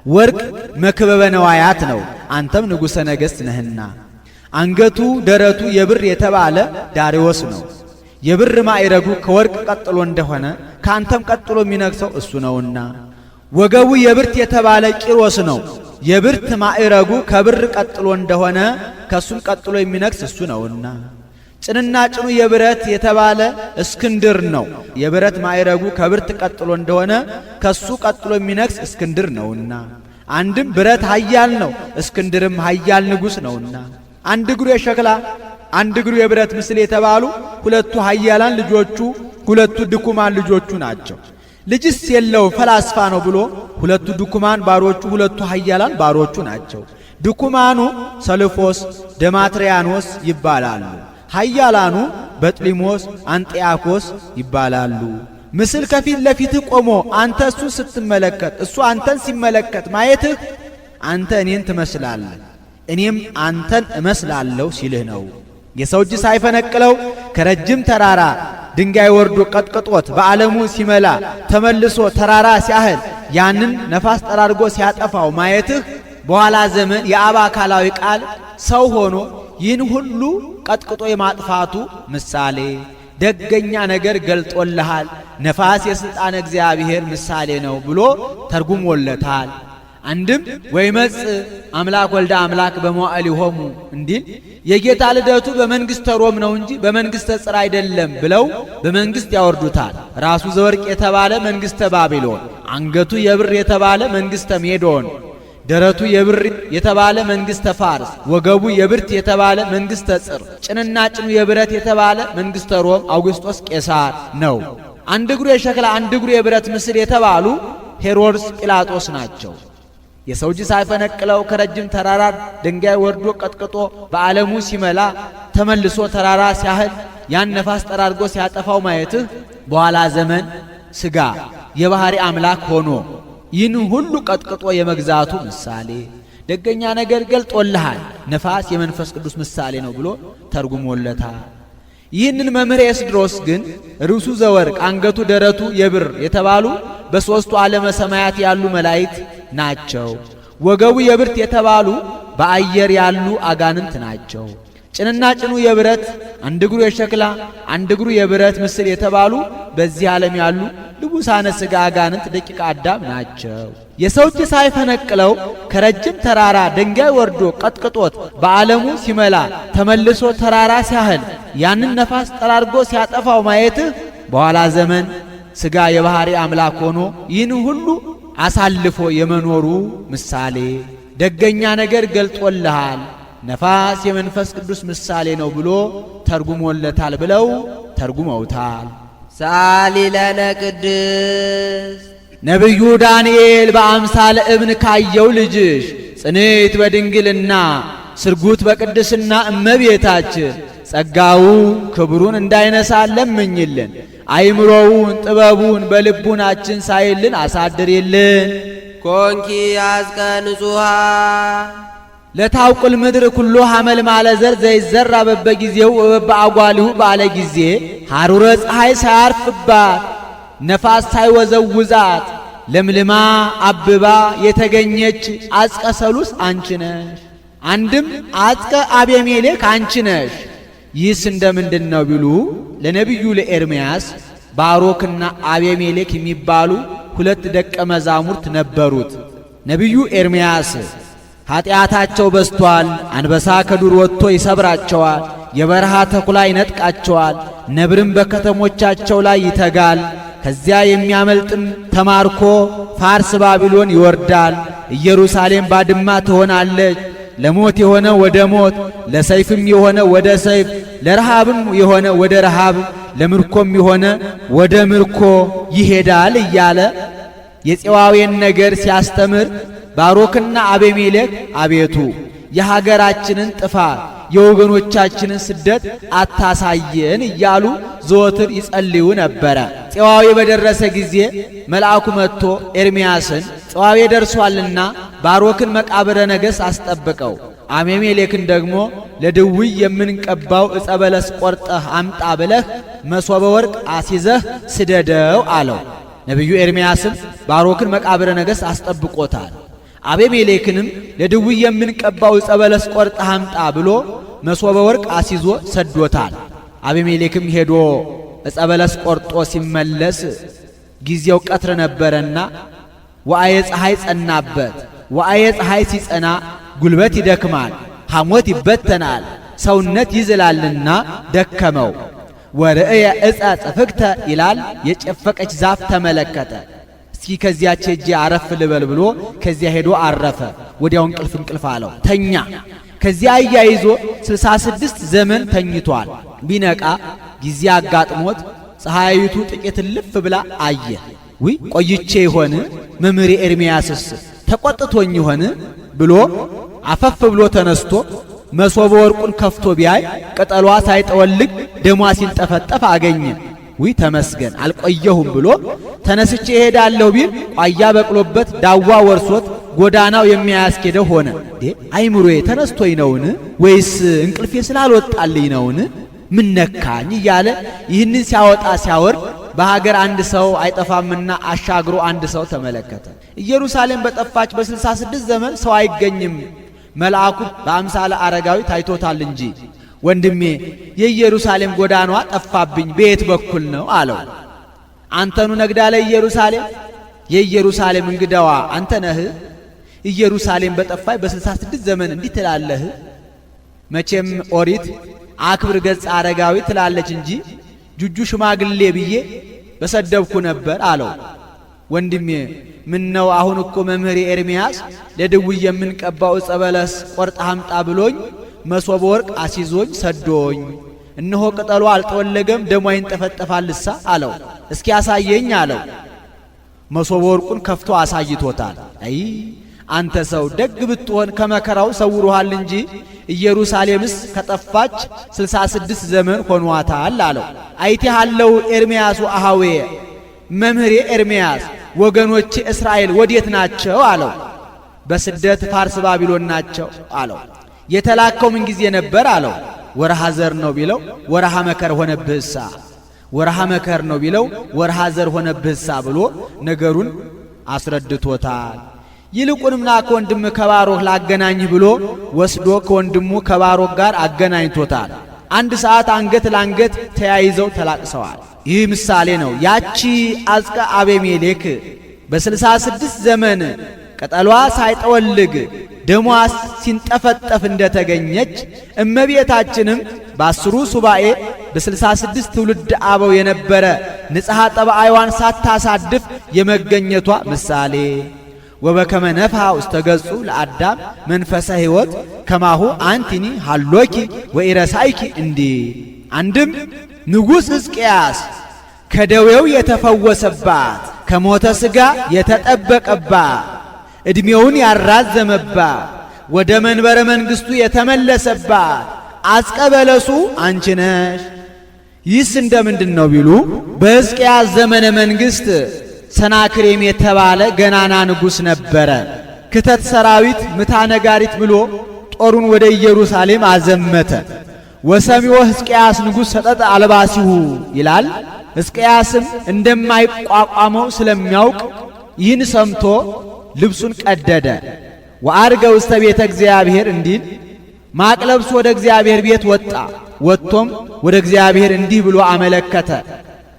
ወርቅ መክበበ ነዋያት ነው፣ አንተም ንጉሠ ነገሥት ነህና። አንገቱ ደረቱ የብር የተባለ ዳርዮስ ነው። የብር ማዕረጉ ከወርቅ ቀጥሎ እንደሆነ ካንተም ቀጥሎ የሚነግሰው እሱ ነውና። ወገቡ የብርት የተባለ ቂሮስ ነው። የብርት ማዕረጉ ከብር ቀጥሎ እንደሆነ ከሱም ቀጥሎ የሚነግስ እሱ ነውና። ጭንና ጭኑ የብረት የተባለ እስክንድር ነው። የብረት ማዕረጉ ከብርት ቀጥሎ እንደሆነ ከሱ ቀጥሎ የሚነግስ እስክንድር ነውና። አንድም ብረት ኃያል ነው፣ እስክንድርም ኃያል ንጉሥ ነውና። አንድ እግሩ የሸክላ አንድ እግሩ የብረት ምስል የተባሉ ሁለቱ ኃያላን ልጆቹ ሁለቱ ድኩማን ልጆቹ ናቸው። ልጅስ የለው ፈላስፋ ነው ብሎ ሁለቱ ድኩማን ባሮቹ ሁለቱ ኃያላን ባሮቹ ናቸው። ድኩማኑ ሰልፎስ ደማትሪያኖስ ይባላሉ። ኃያላኑ በጥሊሞስ አንጢያኮስ ይባላሉ። ምስል ከፊት ለፊትህ ቆሞ አንተ እሱ ስትመለከት እሱ አንተን ሲመለከት ማየትህ አንተ እኔን ትመስላለህ እኔም አንተን እመስላለሁ ሲልህ ነው። የሰው እጅ ሳይፈነቅለው ከረጅም ተራራ ድንጋይ ወርዶ ቀጥቅጦት በዓለሙ ሲመላ ተመልሶ ተራራ ሲያህል ያንን ነፋስ ጠራርጎ ሲያጠፋው ማየትህ በኋላ ዘመን የአብ አካላዊ ቃል ሰው ሆኖ ይህን ሁሉ ቀጥቅጦ የማጥፋቱ ምሳሌ ደገኛ ነገር ገልጦልሃል። ነፋስ የሥልጣን እግዚአብሔር ምሳሌ ነው ብሎ ተርጉሞለታል። አንድም ወይመጽእ አምላክ ወልደ አምላክ በመዋዕሊሆሙ እንዲል የጌታ ልደቱ በመንግሥተ ሮም ነው እንጂ በመንግሥተ ጽር አይደለም ብለው በመንግሥት ያወርዱታል። ራሱ ዘወርቅ የተባለ መንግሥተ ባቢሎን፣ አንገቱ የብር የተባለ መንግሥተ ሜዶን፣ ደረቱ የብር የተባለ መንግሥተ ፋርስ፣ ወገቡ የብርት የተባለ መንግሥተ ጽር፣ ጭንና ጭኑ የብረት የተባለ መንግሥተ ሮም አውግስጦስ ቄሳር ነው። አንድ እግሩ የሸክላ አንድ እግሩ የብረት ምስል የተባሉ ሄሮድስ ጲላጦስ ናቸው። የሰው እጅ ሳይፈነቅለው ከረጅም ተራራ ድንጋይ ወርዶ ቀጥቅጦ በዓለሙ ሲመላ ተመልሶ ተራራ ሲያህል ያን ነፋስ ጠራርጎ ሲያጠፋው ማየትህ በኋላ ዘመን ሥጋ የባሕሪ አምላክ ሆኖ ይህን ሁሉ ቀጥቅጦ የመግዛቱ ምሳሌ ደገኛ ነገር ገልጦልሃል። ነፋስ የመንፈስ ቅዱስ ምሳሌ ነው ብሎ ተርጉሞለታል። ይህንን መምህር ኤስድሮስ ግን ርዕሱ ዘወርቅ አንገቱ ደረቱ የብር የተባሉ በሦስቱ ዓለመ ሰማያት ያሉ መላእክት ናቸው። ወገቡ የብርት የተባሉ በአየር ያሉ አጋንንት ናቸው። ጭንና ጭኑ የብረት አንድ እግሩ የሸክላ አንድ እግሩ የብረት ምስል የተባሉ በዚህ ዓለም ያሉ ልቡሳነ ሥጋ አጋንንት ደቂቀ አዳም ናቸው። የሰው እጅ ሳይፈነቅለው ከረጅም ተራራ ድንጋይ ወርዶ ቀጥቅጦት በዓለሙ ሲመላ ተመልሶ ተራራ ሲያህል ያንን ነፋስ ጠራርጎ ሲያጠፋው ማየትህ በኋላ ዘመን ሥጋ የባሕሪ አምላክ ሆኖ ይህን ሁሉ አሳልፎ የመኖሩ ምሳሌ ደገኛ ነገር ገልጦልሃል። ነፋስ የመንፈስ ቅዱስ ምሳሌ ነው ብሎ ተርጉሞለታል ብለው ተርጉመውታል። ሰአሊ ለነ ቅድስት ነቢዩ ዳንኤል በአምሳለ እብን ካየው ልጅሽ ጽንዕት በድንግልና ስርጉት በቅድስና እመቤታችን ጸጋው ክብሩን እንዳይነሳን ለምኝልን። አይምሮውን ጥበቡን በልቡናችን ሳይልን አሳድርልን። ኮንኪ አዝቀ ንጹሃ ለታውቁል ምድር ኩሎ ሐመል ማለ ዘር ዘይዘራ በበጊዜው በአጓሊሁ ባለ ጊዜ ሐሩረ ፀሐይ ሳያርፍባት ነፋስ ሳይወዘውዛት ለምልማ አብባ የተገኘች አዝቀ ሰሉስ አንቺ ነሽ። አንድም አዝቀ አቤሜሌክ አንቺ ነሽ። ይህስ እንደምንድን ነው ቢሉ ለነቢዩ ለኤርምያስ ባሮክና አቤሜሌክ የሚባሉ ሁለት ደቀ መዛሙርት ነበሩት። ነቢዩ ኤርምያስ ኀጢአታቸው በስቷል፣ አንበሳ ከዱር ወጥቶ ይሰብራቸዋል፣ የበረሃ ተኩላ ይነጥቃቸዋል፣ ነብርም በከተሞቻቸው ላይ ይተጋል፣ ከዚያ የሚያመልጥም ተማርኮ ፋርስ ባቢሎን ይወርዳል፣ ኢየሩሳሌም ባድማ ትሆናለች፣ ለሞት የሆነ ወደ ሞት፣ ለሰይፍም የሆነ ወደ ሰይፍ፣ ለረሃብም የሆነ ወደ ረሃብ፣ ለምርኮም የሆነ ወደ ምርኮ ይሄዳል እያለ የፄዋዌን ነገር ሲያስተምር ባሮክና አቤሜሌክ አቤቱ የሀገራችንን ጥፋት የወገኖቻችንን ስደት አታሳየን እያሉ ዘወትር ይጸልዩ ነበረ። ፄዋዌ በደረሰ ጊዜ መልአኩ መጥቶ ኤርምያስን ፄዋዌ ደርሷልና ባሮክን መቃብረ ነገሥት አስጠብቀው፣ አቤሜሌክን ደግሞ ለድውይ የምንቀባው ዕፀ በለስ ቆርጠህ አምጣ ብለህ መሶበ ወርቅ አሲዘህ ስደደው አለው። ነቢዩ ኤርምያስም ባሮክን መቃብረ ነገሥት አስጠብቆታል። አቤሜሌክንም ለድውይ የምንቀባው ዕፀ በለስ ቆርጠህ አምጣ ብሎ መሶበ ወርቅ አሲዞ ሰዶታል። አቤሜሌክም ሄዶ ዕፀ በለስ ቆርጦ ሲመለስ ጊዜው ቀትር ነበረና ወአየ ፀሐይ ጸናበት። ወአየ ፀሐይ ሲጸና ጉልበት ይደክማል፣ ሐሞት ይበተናል፣ ሰውነት ይዝላልና ደከመው። ወርእየ ዕፀ ጽፍግተ ይላል፣ የጨፈቀች ዛፍ ተመለከተ። እስኪ ከዚያች ሄጄ አረፍ ልበል ብሎ ከዚያ ሄዶ አረፈ። ወዲያው እንቅልፍ አለው፣ ተኛ። ከዚያ አያይዞ 66 ዘመን ተኝቷል። ቢነቃ ጊዜ አጋጥሞት ፀሐይቱ ጥቂት ልፍ ብላ አየ። ውይ ቆይቼ ይሆን መምህሬ ኤርምያስስ ተቆጥቶኝ ይሆን ብሎ አፈፍ ብሎ ተነስቶ መሶበ ወርቁን ከፍቶ ቢያይ ቅጠሏ ሳይጠወልግ ደሟ ሲንጠፈጠፍ አገኘ። ውይ ተመስገን አልቆየሁም ብሎ ተነስቼ እሄዳለሁ ቢል ቋያ በቅሎበት ዳዋ ወርሶት ጎዳናው የሚያስኬደው ሆነ። አይምሮዬ ተነስቶኝ ነውን? ወይስ እንቅልፌ ስላልወጣልኝ ነውን? ምን ነካኝ እያለ ይህንን ሲያወጣ ሲያወርድ በሀገር አንድ ሰው አይጠፋምና አሻግሮ አንድ ሰው ተመለከተ። ኢየሩሳሌም በጠፋች በ66 ዘመን ሰው አይገኝም፣ መልአኩ በአምሳለ አረጋዊ ታይቶታል እንጂ። ወንድሜ የኢየሩሳሌም ጎዳናዋ ጠፋብኝ፣ በየት በኩል ነው አለው። አንተኑ ነግዳለ ኢየሩሳሌም፣ የኢየሩሳሌም እንግዳዋ አንተ ነህ። ኢየሩሳሌም በጠፋች በ66 ዘመን እንዲህ ትላለህ? መቼም ኦሪት አክብር ገጽ አረጋዊ ትላለች እንጂ ጁጁ ሽማግሌ ብዬ በሰደብኩ ነበር አለው። ወንድሜ ምን ነው አሁን እኮ መምህር ኤርምያስ ለድውይ የምንቀባው ዕፀ በለስ ቆርጣ አምጣ ብሎኝ መሶበ ወርቅ አሲዞኝ ሰዶኝ፣ እነሆ ቅጠሉ አልጠወለገም ደሟ ይንጠፈጠፋልሳ አለው። እስኪ ያሳየኝ አለው። መሶበ ወርቁን ከፍቶ አሳይቶታል። አይ አንተ ሰው ደግ ብትሆን ከመከራው ሰውሮሃል እንጂ ኢየሩሳሌምስ ከጠፋች 66 ዘመን ሆኗታል አለው። አይቴሃለው ኤርምያሱ አሃዌ መምህሬ ኤርምያስ ወገኖቼ እስራኤል ወዴት ናቸው አለው። በስደት ፋርስ ባቢሎን ናቸው አለው። የተላከው ምን ጊዜ ነበር አለው። ወርሃ ዘር ነው ቢለው ወርሃ መከር ሆነብህሳ፣ ወርሃ መከር ነው ቢለው ወርሃ ዘር ሆነብህሳ ብሎ ነገሩን አስረድቶታል። ይልቁንም ና ከወንድም ከባሮክ ላገናኝህ ብሎ ወስዶ ከወንድሙ ከባሮክ ጋር አገናኝቶታል። አንድ ሰዓት አንገት ለአንገት ተያይዘው ተላቅሰዋል። ይህ ምሳሌ ነው። ያቺ አዝቀ አቤሜሌክ በ66 ዘመን ቅጠሏ ሳይጠወልግ ደሟ ሲንጠፈጠፍ እንደተገኘች እመቤታችንም በ10 ሱባኤ በ66 ትውልድ አበው የነበረ ንጽሐ ጠባይዋን ሳታሳድፍ የመገኘቷ ምሳሌ ወበከመ ነፍሐ ውስተ ገጹ ለአዳም መንፈሰ ሕይወት ከማሁ አንቲኒ ሃሎኪ ወኢረሳይኪ እንዲህ። አንድም ንጉሥ ሕዝቅያስ ከደዌው የተፈወሰባት ከሞተ ሥጋ የተጠበቀባት ዕድሜውን ያራዘመባት ወደ መንበረ መንግሥቱ የተመለሰባት አዝቀ በለሱ አንቺ ነሽ። ይህስ እንደምንድን ነው ቢሉ በሕዝቅያስ ዘመነ መንግሥት ሰናክሬም የተባለ ገናና ንጉሥ ነበረ። ክተት ሰራዊት ምታ ነጋሪት ብሎ ጦሩን ወደ ኢየሩሳሌም አዘመተ። ወሰሚዖ ሕዝቅያስ ንጉሥ ሰጠጠ አልባሲሁ ይላል። ሕዝቅያስም እንደማይቋቋመው ስለሚያውቅ ይህን ሰምቶ ልብሱን ቀደደ። ወአርገ ውስተ ቤተ እግዚአብሔር እንዲል ማቅ ለብሶ ወደ እግዚአብሔር ቤት ወጣ። ወጥቶም ወደ እግዚአብሔር እንዲህ ብሎ አመለከተ።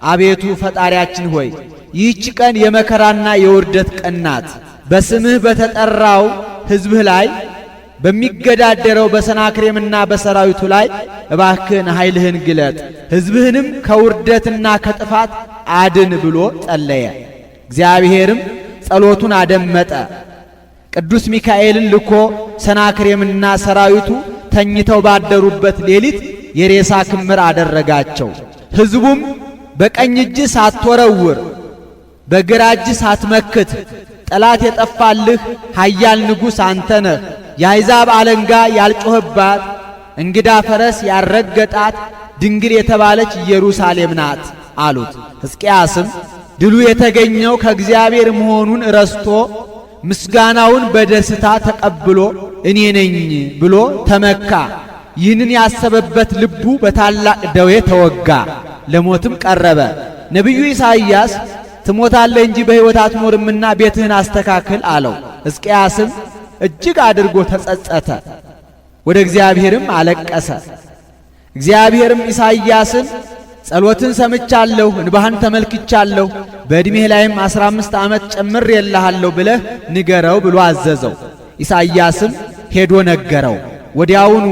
አቤቱ ፈጣሪያችን ሆይ ይህች ቀን የመከራና የውርደት ቀን ናት። በስምህ በተጠራው ሕዝብህ ላይ በሚገዳደረው በሰናክሬምና በሰራዊቱ ላይ እባክህን ኃይልህን ግለጥ፣ ሕዝብህንም ከውርደትና ከጥፋት አድን ብሎ ጸለየ። እግዚአብሔርም ጸሎቱን አደመጠ። ቅዱስ ሚካኤልን ልኮ ሰናክሬምና ሰራዊቱ ተኝተው ባደሩበት ሌሊት የሬሳ ክምር አደረጋቸው። ሕዝቡም በቀኝ እጅ ሳትወረውር በግራ እጅ ሳትመክት ጠላት የጠፋልህ ኃያል ንጉሥ አንተ ነህ፣ የአሕዛብ አለንጋ ያልጮህባት እንግዳ ፈረስ ያልረገጣት ድንግል የተባለች ኢየሩሳሌም ናት አሉት። ሕዝቅያስም ድሉ የተገኘው ከእግዚአብሔር መሆኑን ረስቶ ምስጋናውን በደስታ ተቀብሎ እኔ ነኝ ብሎ ተመካ። ይህንን ያሰበበት ልቡ በታላቅ ደዌ ተወጋ፣ ለሞትም ቀረበ። ነቢዩ ኢሳይያስ ትሞታለህ እንጂ በሕይወት አትኖርምና ቤትህን አስተካክል አለው። ሕዝቅያስም እጅግ አድርጎ ተጸጸተ፣ ወደ እግዚአብሔርም አለቀሰ። እግዚአብሔርም ኢሳይያስን ጸሎትን ሰምቻለሁ፣ እንባህን ተመልክቻለሁ፣ በዕድሜህ ላይም 15 ዓመት ጨምሬልሃለሁ ብለህ ንገረው ብሎ አዘዘው። ኢሳይያስም ሄዶ ነገረው። ወዲያውኑ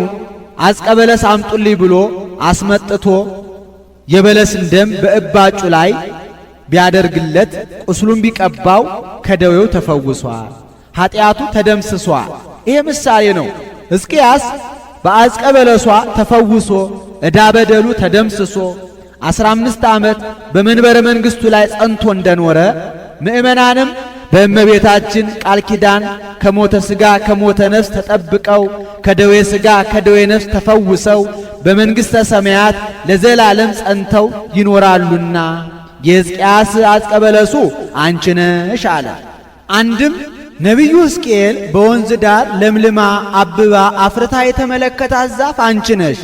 አዝቀ በለስ አምጡልኝ ብሎ አስመጥቶ የበለስን ደም በእባጩ ላይ ቢያደርግለት ቁስሉን ቢቀባው ከደዌው ተፈውሷል፣ ኃጢአቱ ተደምስሷል። ይሄ ምሳሌ ነው። ሕዝቅያስ በአዝቀ በለሷ ተፈውሶ ዕዳ በደሉ ተደምስሶ 15 ዓመት በመንበረ መንግሥቱ ላይ ጸንቶ እንደኖረ ምእመናንም በእመቤታችን ቃል ኪዳን ከሞተ ሥጋ ከሞተ ነፍስ ተጠብቀው ከደዌ ሥጋ ከደዌ ነፍስ ተፈውሰው በመንግሥተ ሰማያት ለዘላለም ጸንተው ይኖራሉና የሕዝቅያስ አዝቀ በለሱ አንቺ ነሽ አለ። አንድም ነቢዩ ሕዝቅኤል በወንዝ ዳር ለምልማ አብባ አፍርታ የተመለከታት ዛፍ አንቺ ነሽ።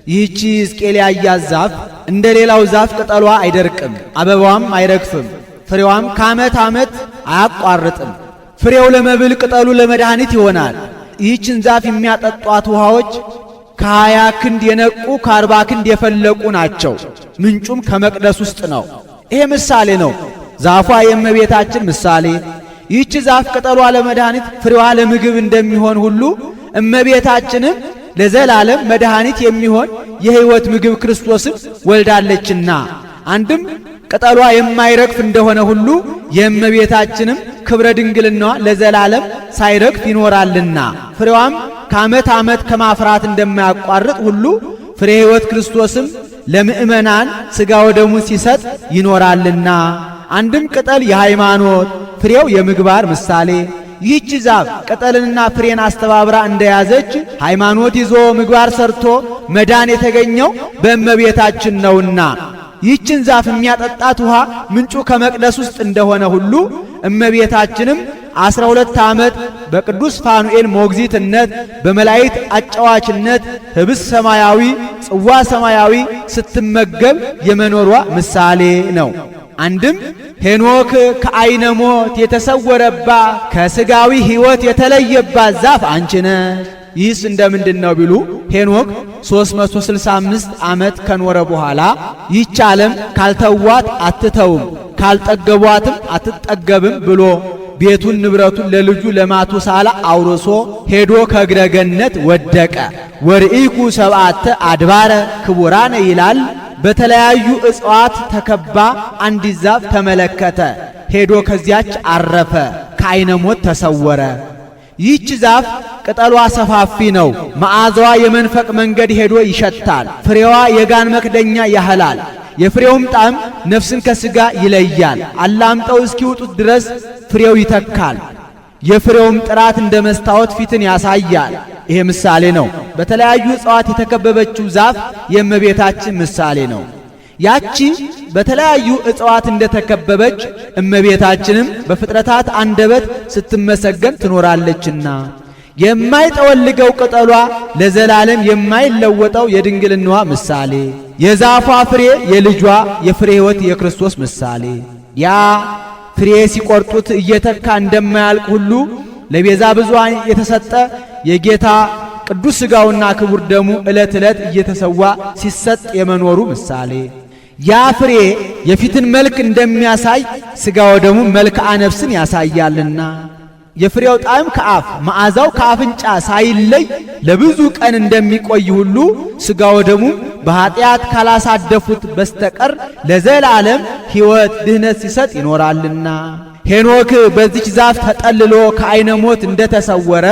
ይህቺ ሕዝቅኤል ያያት ዛፍ እንደ ሌላው ዛፍ ቅጠሏ አይደርቅም፣ አበባዋም አይረግፍም፣ ፍሬዋም ከዓመት ዓመት አያቋርጥም። ፍሬው ለመብል ቅጠሉ ለመድኃኒት ይሆናል። ይህችን ዛፍ የሚያጠጧት ውሃዎች ከ20 ክንድ የነቁ ከ40 ክንድ የፈለቁ ናቸው። ምንጩም ከመቅደስ ውስጥ ነው። ይሄ ምሳሌ ነው። ዛፏ የእመቤታችን ምሳሌ። ይህች ዛፍ ቅጠሏ ለመድኃኒት ፍሬዋ ለምግብ እንደሚሆን ሁሉ እመቤታችንም ለዘላለም መድኃኒት የሚሆን የሕይወት ምግብ ክርስቶስን ወልዳለችና አንድም ቅጠሏ የማይረግፍ እንደሆነ ሁሉ የእመቤታችንም ክብረ ድንግልናዋ ለዘላለም ሳይረግፍ ይኖራልና ፍሬዋም ከዓመት ዓመት ከማፍራት እንደማያቋርጥ ሁሉ ፍሬ ሕይወት ክርስቶስም ለምእመናን ሥጋ ወደሙን ሲሰጥ ይኖራልና አንድም ቅጠል የሃይማኖት ፍሬው የምግባር ምሳሌ። ይህች ዛፍ ቅጠልንና ፍሬን አስተባብራ እንደያዘች ሃይማኖት ይዞ ምግባር ሰርቶ መዳን የተገኘው በእመቤታችን ነውና ይህችን ዛፍ የሚያጠጣት ውሃ ምንጩ ከመቅደስ ውስጥ እንደሆነ ሁሉ እመቤታችንም 12 ዓመት በቅዱስ ፋኑኤል ሞግዚትነት በመላእክት አጫዋችነት ህብስ ሰማያዊ ጽዋ ሰማያዊ ስትመገብ የመኖሯ ምሳሌ ነው። አንድም ሄኖክ ከዓይነ ሞት የተሰወረባ ከሥጋዊ ሕይወት የተለየባት ዛፍ አንቺ ነሽ። ይህስ እንደምንድን ነው ቢሉ ሄኖክ 365 ዓመት ከኖረ በኋላ ይህች ዓለም ካልተዋት አትተውም ካልጠገቧትም አትጠገብም ብሎ ቤቱን ንብረቱን ለልጁ ለማቱሳላ አውርሶ ሄዶ ከእግረ ገነት ወደቀ። ወርኢኩ ሰብዓተ አድባረ ክቡራነ ይላል። በተለያዩ እጽዋት ተከባ አንዲት ዛፍ ተመለከተ። ሄዶ ከዚያች አረፈ፣ ከዓይነ ሞት ተሰወረ። ይህች ዛፍ ቅጠሏ ሰፋፊ ነው። መዓዛዋ የመንፈቅ መንገድ ሄዶ ይሸታል። ፍሬዋ የጋን መክደኛ ያህላል። የፍሬውም ጣዕም ነፍስን ከሥጋ ይለያል። አላምጠው እስኪውጡት ድረስ ፍሬው ይተካል። የፍሬውም ጥራት እንደ መስታወት ፊትን ያሳያል። ይሄ ምሳሌ ነው። በተለያዩ እጽዋት የተከበበችው ዛፍ የእመቤታችን ምሳሌ ነው። ያቺ በተለያዩ እጽዋት እንደተከበበች እመቤታችንም በፍጥረታት አንደበት ስትመሰገን ትኖራለችና የማይጠወልገው ቅጠሏ ለዘላለም የማይለወጠው የድንግልናዋ ምሳሌ፣ የዛፏ ፍሬ የልጇ የፍሬ ሕይወት የክርስቶስ ምሳሌ። ያ ፍሬ ሲቆርጡት እየተካ እንደማያልቅ ሁሉ ለቤዛ ብዙኃን የተሰጠ የጌታ ቅዱስ ሥጋውና ክቡር ደሙ ዕለት ዕለት እየተሰዋ ሲሰጥ የመኖሩ ምሳሌ። ያ ፍሬ የፊትን መልክ እንደሚያሳይ ሥጋ ወደሙ መልክዓ ነፍስን ያሳያልና የፍሬው ጣዕም ከአፍ መዓዛው ከአፍንጫ ሳይለይ ለብዙ ቀን እንደሚቆይ ሁሉ ሥጋ ወደሙ በኀጢአት ካላሳደፉት በስተቀር ለዘላለም ሕይወት ድህነት ሲሰጥ ይኖራልና ሄኖክ በዚች ዛፍ ተጠልሎ ከዓይነ ሞት እንደተሰወረ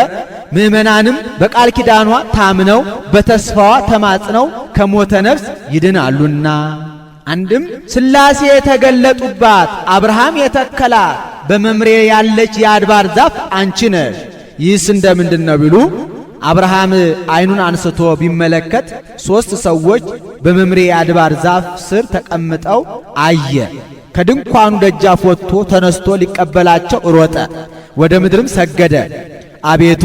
ምእመናንም በቃል ኪዳኗ ታምነው በተስፋዋ ተማጽነው ከሞተ ነፍስ ይድናሉና አንድም ሥላሴ የተገለጡባት አብርሃም የተከላት በመምሬ ያለች የአድባር ዛፍ አንቺ ነሽ። ይህስ እንደምንድን ነው ቢሉ አብርሃም ዓይኑን አንስቶ ቢመለከት 3 ሰዎች በመምሬ የአድባር ዛፍ ስር ተቀምጠው አየ። ከድንኳኑ ደጃፍ ወጥቶ ተነስቶ ሊቀበላቸው ሮጠ፣ ወደ ምድርም ሰገደ። አቤቱ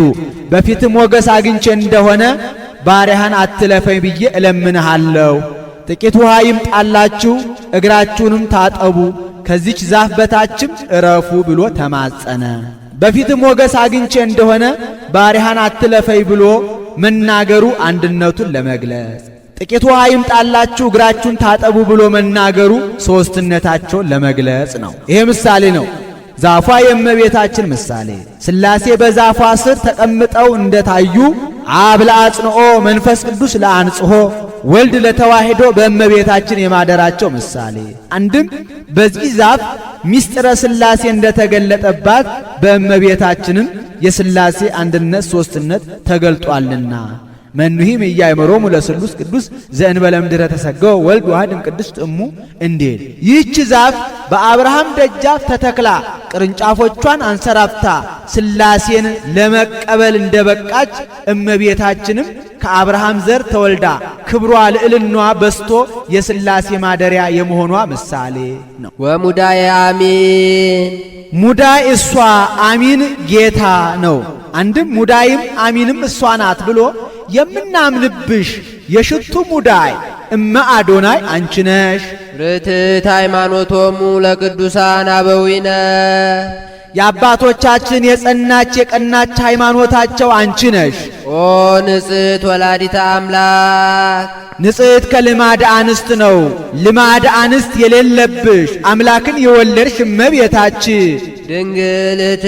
በፊት ሞገስ አግኝቼ እንደሆነ ባሪያህን አትለፈኝ ብዬ እለምንሃለሁ። ጥቂት ውሃ ይምጣላችሁ፣ እግራችሁንም ታጠቡ፣ ከዚች ዛፍ በታችም እረፉ ብሎ ተማጸነ። በፊት ሞገስ አግኝቼ እንደሆነ ባሪያህን አትለፈኝ ብሎ መናገሩ አንድነቱን ለመግለጽ፣ ጥቂት ውሃ ይምጣላችሁ እግራችሁን ታጠቡ ብሎ መናገሩ ሦስትነታቸውን ለመግለጽ ነው። ይሄ ምሳሌ ነው። ዛፏ የእመቤታችን ምሳሌ። ሥላሴ በዛፏ ስር ተቀምጠው እንደታዩ አብ ለአጽንኦ መንፈስ ቅዱስ ለአንጽሖ ወልድ ለተዋሕዶ በእመቤታችን የማደራቸው ምሳሌ። አንድም በዚህ ዛፍ ምስጢረ ሥላሴ እንደተገለጠባት በእመቤታችንም የሥላሴ አንድነት ሦስትነት ተገልጧልና መኑሂም ኢያእመሮሙ ለስሉስ ቅዱስ ዘእንበለ ምድረ ተሰገወ ወልድ ዋሕድም ቅድስት እሙ እንዴል። ይህች ዛፍ በአብርሃም ደጃፍ ተተክላ ቅርንጫፎቿን አንሰራፍታ ሥላሴን ለመቀበል እንደበቃች እመቤታችንም ከአብርሃም ዘር ተወልዳ ክብሯ ልዕልናዋ በስቶ የሥላሴ ማደሪያ የመሆኗ ምሳሌ ነው። ወሙዳየ አሚን ሙዳይ እሷ አሚን ጌታ ነው። አንድም ሙዳይም አሚንም እሷ ናት ብሎ የምናምንብሽ የሽቱ ሙዳይ እመ አዶናይ አንቺ ነሽ። ርትዕት ሃይማኖቶሙ ለቅዱሳን አበዊነ የአባቶቻችን የጸናች የቀናች ሃይማኖታቸው አንቺ ነሽ። ኦ ንጽሕት ወላዲተ አምላክ ንጽሕት ከልማድ አንስት ነው። ልማድ አንስት የሌለብሽ አምላክን የወለድሽ እመቤታችን ድንግልት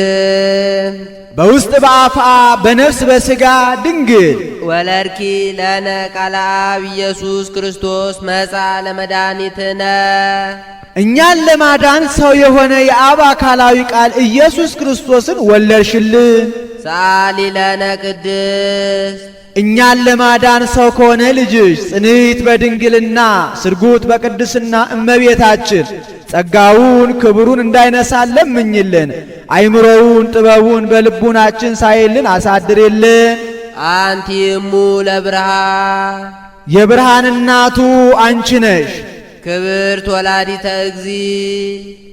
በውስጥ በአፋ በነፍስ በሥጋ ድንግል ወለድኪ ለነ ቃለ አብ ኢየሱስ ክርስቶስ መጻ ለመድኃኒትነ እኛን ለማዳን ሰው የሆነ የአብ አካላዊ ቃል ኢየሱስ ክርስቶስን ወለድሽልን። ሰአሊ ለነ ቅድስት እኛን ለማዳን ሰው ከሆነ ልጅሽ ጽንዕት በድንግልና ስርጉት በቅድስና እመቤታችን ጸጋውን ክብሩን እንዳይነሳን ለምኝልን። አይምሮውን ጥበቡን በልቡናችን ሳይልን አሳድርልን። አንቲ እሙ ለብርሃን የብርሃን እናቱ አንቺ ነሽ። ክብርት ወላዲተ እግዚ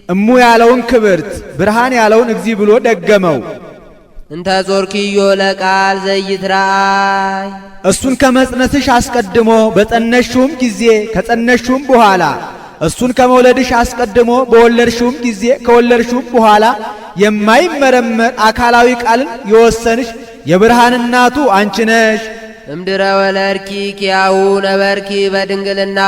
እሙ ያለውን ክብርት ብርሃን ያለውን እግዚ ብሎ ደገመው። እንተ ጾርኪዮ ለቃል ዘይትራእይ እሱን ከመጽነስሽ አስቀድሞ በጸነሽውም ጊዜ ከጸነሽውም በኋላ እሱን ከመውለድሽ አስቀድሞ በወለድሽውም ጊዜ ከወለድሽውም በኋላ የማይመረመር አካላዊ ቃልን የወሰንሽ የብርሃን እናቱ አንቺ ነሽ። እምድረ ወለድኪ ኪያሁ ነበርኪ በድንግልና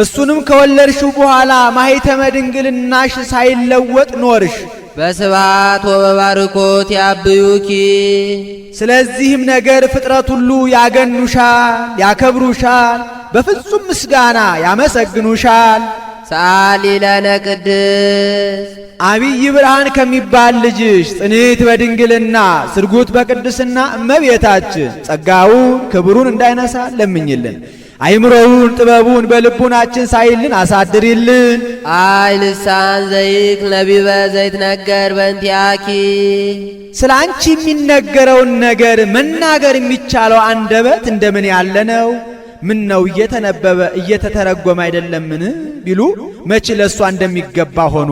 እሱንም ከወለድሽው በኋላ ማኅተመ ድንግልናሽ ሳይለወጥ ኖርሽ። በስብሐት ወበባርኮት ያብዩኪ ስለዚህም ነገር ፍጥረት ሁሉ ያገኑሻል፣ ያከብሩሻል፣ በፍጹም ምስጋና ያመሰግኑሻል። ሰአሊ ለነ ቅድስት አብይ ብርሃን ከሚባል ልጅሽ ጽንዕት በድንግልና ስርጉት በቅድስና እመቤታችን ጸጋውን ክብሩን እንዳይነሳ ለምኝልን። አይምሮውን ጥበቡን በልቡናችን ሳይልን አሳድሪልን። አይ ልሳን ዘይክ ነቢበ ዘይትነገር በእንቲአኪ ስለ አንቺ የሚነገረውን ነገር መናገር የሚቻለው አንደበት እንደምን ያለ ነው? ምን ነው እየተነበበ እየተተረጎመ አይደለምን ቢሉ መች ለእሷ እንደሚገባ ሆኖ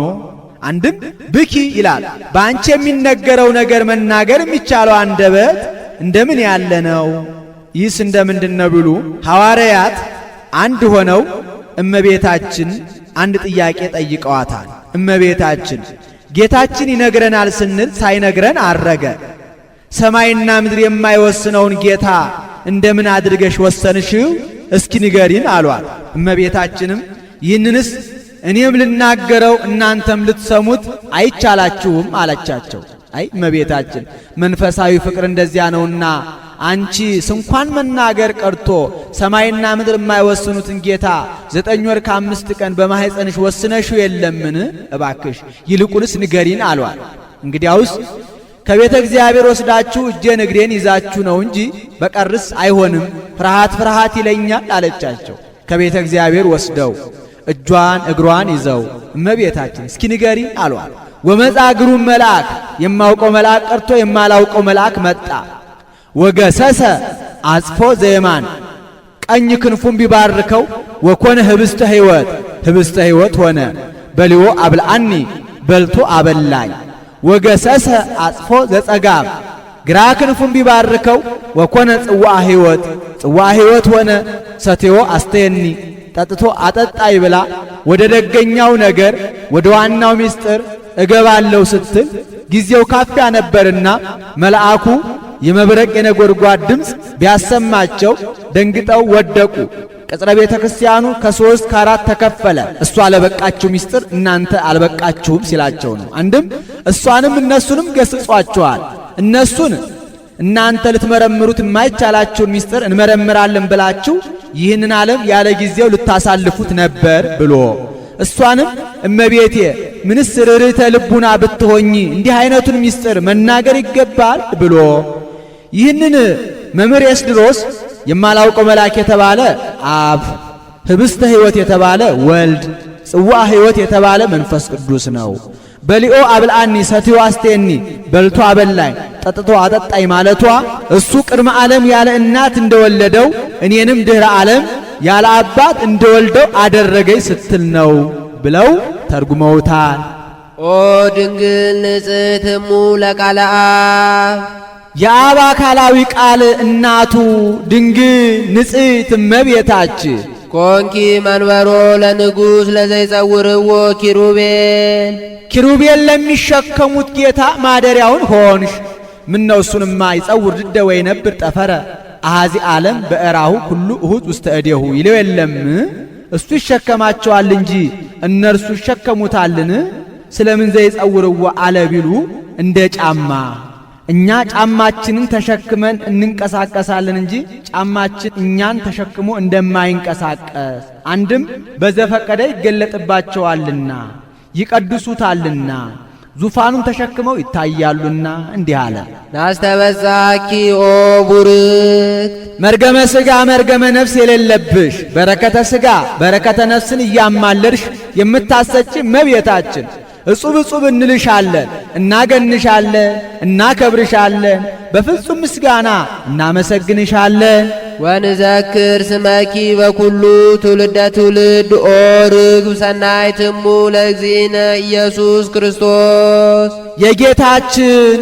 አንድም ብኪ ይላል። በአንቺ የሚነገረው ነገር መናገር የሚቻለው አንደበት እንደምን ያለ ነው? ይህስ እንደምንድን ነው ቢሉ ሐዋርያት አንድ ሆነው እመቤታችን አንድ ጥያቄ ጠይቀዋታል። እመቤታችን ጌታችን ይነግረናል ስንል ሳይነግረን አረገ። ሰማይና ምድር የማይወስነውን ጌታ እንደምን አድርገሽ ወሰንሽው? እስኪ ንገሪን አሏት። እመቤታችንም ይህንንስ እኔም ልናገረው እናንተም ልትሰሙት አይቻላችሁም አለቻቸው። አይ እመቤታችን መንፈሳዊ ፍቅር እንደዚያ ነውና አንቺ ስንኳን መናገር ቀርቶ ሰማይና ምድር የማይወስኑትን ጌታ 9 ወር ከ5 ቀን በማኅፀንሽ ወስነሽው የለምን? እባክሽ ይልቁንስ ንገሪን አሏል። እንግዲያውስ ከቤተ እግዚአብሔር ወስዳችሁ እጄን እግሬን ይዛችሁ ነው እንጂ በቀርስ አይሆንም፣ ፍርሃት ፍርሃት ይለኛል አለቻቸው። ከቤተ እግዚአብሔር ወስደው እጇን እግሯን ይዘው እመቤታችን እስኪ ንገሪን አሏል። ወመጻ ግሩም መልአክ የማውቀው መልአክ ቀርቶ የማላውቀው መልአክ መጣ። ወገሰሰ አጽፎ ዘየማን ቀኝ ክንፉን ቢባርከው ወኮነ ህብስተ ሕይወት ህብስተ ሕይወት ሆነ። በሊዎ አብልአኒ በልቶ አበላኝ። ወገሰሰ አጽፎ ዘጸጋም ግራ ክንፉን ቢባርከው ወኮነ ጽዋ ሕይወት ጽዋ ሕይወት ሆነ። ሰቴዎ አስተየኒ ጠጥቶ አጠጣይ ብላ ወደ ደገኛው ነገር ወደ ዋናው ምስጢር እገባለሁ ስትል ጊዜው ካፊያ ነበርና መልአኩ የመብረቅ የነጎድጓድ ድምፅ ቢያሰማቸው ደንግጠው ወደቁ። ቅጽረ ቤተ ክርስቲያኑ ከ3 ከ4 ተከፈለ። እሷ ለበቃችሁ ምስጢር እናንተ አልበቃችሁም ሲላቸው ነው። አንድም እሷንም እነሱንም ገስጿቸዋል። እነሱን እናንተ ልትመረምሩት የማይቻላችሁን ምስጢር እንመረምራለን ብላችሁ ይህንን ዓለም ያለ ጊዜው ልታሳልፉት ነበር ብሎ እሷንም እመቤቴ ምንስ ርኅርኅተ ልቡና ብትሆኚ እንዲህ አይነቱን ምስጢር መናገር ይገባል ብሎ ይህንን መምህር ኤስድሮስ የማላውቀው መልአክ የተባለ አብ፣ ህብስተ ሕይወት የተባለ ወልድ፣ ጽዋ ሕይወት የተባለ መንፈስ ቅዱስ ነው። በሊኦ አብልአኒ ሰትዮ አስቴኒ በልቶ አበላኝ ጠጥቶ አጠጣኝ ማለቷ እሱ ቅድመ ዓለም ያለ እናት እንደወለደው እኔንም ድኅረ ዓለም ያለ አባት እንደወልደው አደረገኝ ስትል ነው ብለው ተርጉመውታል። ኦ ድንግል ንጽሕት እሙ ለቃለ አብ የአብ አካላዊ ቃል እናቱ ድንግል ንጽሕት እመቤታችን ኮንኪ መንበሮ ለንጉሥ ለዘይጸውርዎ ኪሩቤል ኪሩቤል ለሚሸከሙት ጌታ ማደሪያውን ሆንሽ። ምነው እሱንማ ይጸውር ድደ ወይ ነብር ጠፈረ አሐዚ ዓለም በእራሁ ሁሉ እሁድ ውስተ እዴሁ ይለው የለም። እሱ ይሸከማቸዋል እንጂ እነርሱ ይሸከሙታልን? ስለምን ዘይጸውርዎ አለ ቢሉ እንደ ጫማ እኛ ጫማችንን ተሸክመን እንንቀሳቀሳለን እንጂ ጫማችን እኛን ተሸክሞ እንደማይንቀሳቀስ አንድም በዘፈቀደ ይገለጥባቸዋልና ይቀድሱታልና ዙፋኑን ተሸክመው ይታያሉና እንዲህ አለ። ናስተበዛኪ ኦ ቡርክ መርገመ ሥጋ መርገመ ነፍስ የሌለብሽ በረከተ ሥጋ በረከተ ነፍስን እያማለድሽ የምታሰጪ እመቤታችን እጹብ እጹብ እንልሻለን፣ እናገንሻለን፣ እናከብርሻለን፣ በፍጹም ምስጋና እናመሰግንሻለን። ወንዘክር ስመኪ በኩሉ ትውልደ ትውልድ ኦ ርግብ ሰናይት እሙ ለእግዚእነ ኢየሱስ ክርስቶስ የጌታችን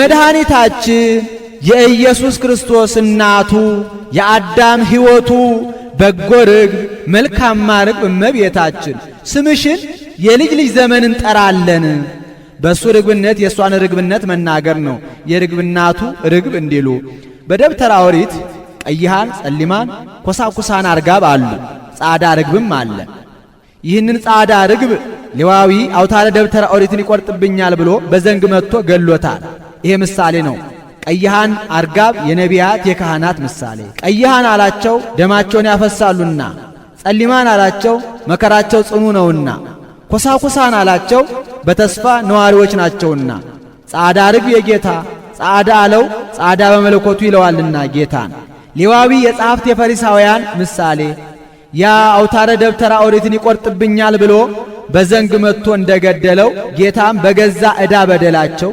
የመድኃኒታችን የኢየሱስ ክርስቶስ እናቱ የአዳም ሕይወቱ በጎ ርግብ መልካማ ርግብ እመቤታችን ስምሽን የልጅ ልጅ ዘመን እንጠራለን። በእሱ ርግብነት የእሷን ርግብነት መናገር ነው። የርግብናቱ ርግብ እንዲሉ በደብተራ ኦሪት ቀይሃን፣ ጸሊማን፣ ኮሳኩሳን አርጋብ አሉ። ጻዳ ርግብም አለ። ይህንን ጻዳ ርግብ ሌዋዊ አውታረ ደብተራ ኦሪትን ይቆርጥብኛል ብሎ በዘንግ መጥቶ ገሎታል። ይሄ ምሳሌ ነው። ቀይሃን አርጋብ የነቢያት የካህናት ምሳሌ። ቀይሃን አላቸው ደማቸውን ያፈሳሉና፣ ጸሊማን አላቸው መከራቸው ጽኑ ነውና፣ ኮሳኩሳን አላቸው በተስፋ ነዋሪዎች ናቸውና። ጻዳ ርግብ የጌታ ጻዳ አለው ጻዳ በመለኮቱ ይለዋልና ጌታን። ሌዋዊ የጸሐፍት የፈሪሳውያን ምሳሌ። ያ አውታረ ደብተራ ኦሪትን ይቆርጥብኛል ብሎ በዘንግ መጥቶ እንደገደለው ጌታም በገዛ ዕዳ በደላቸው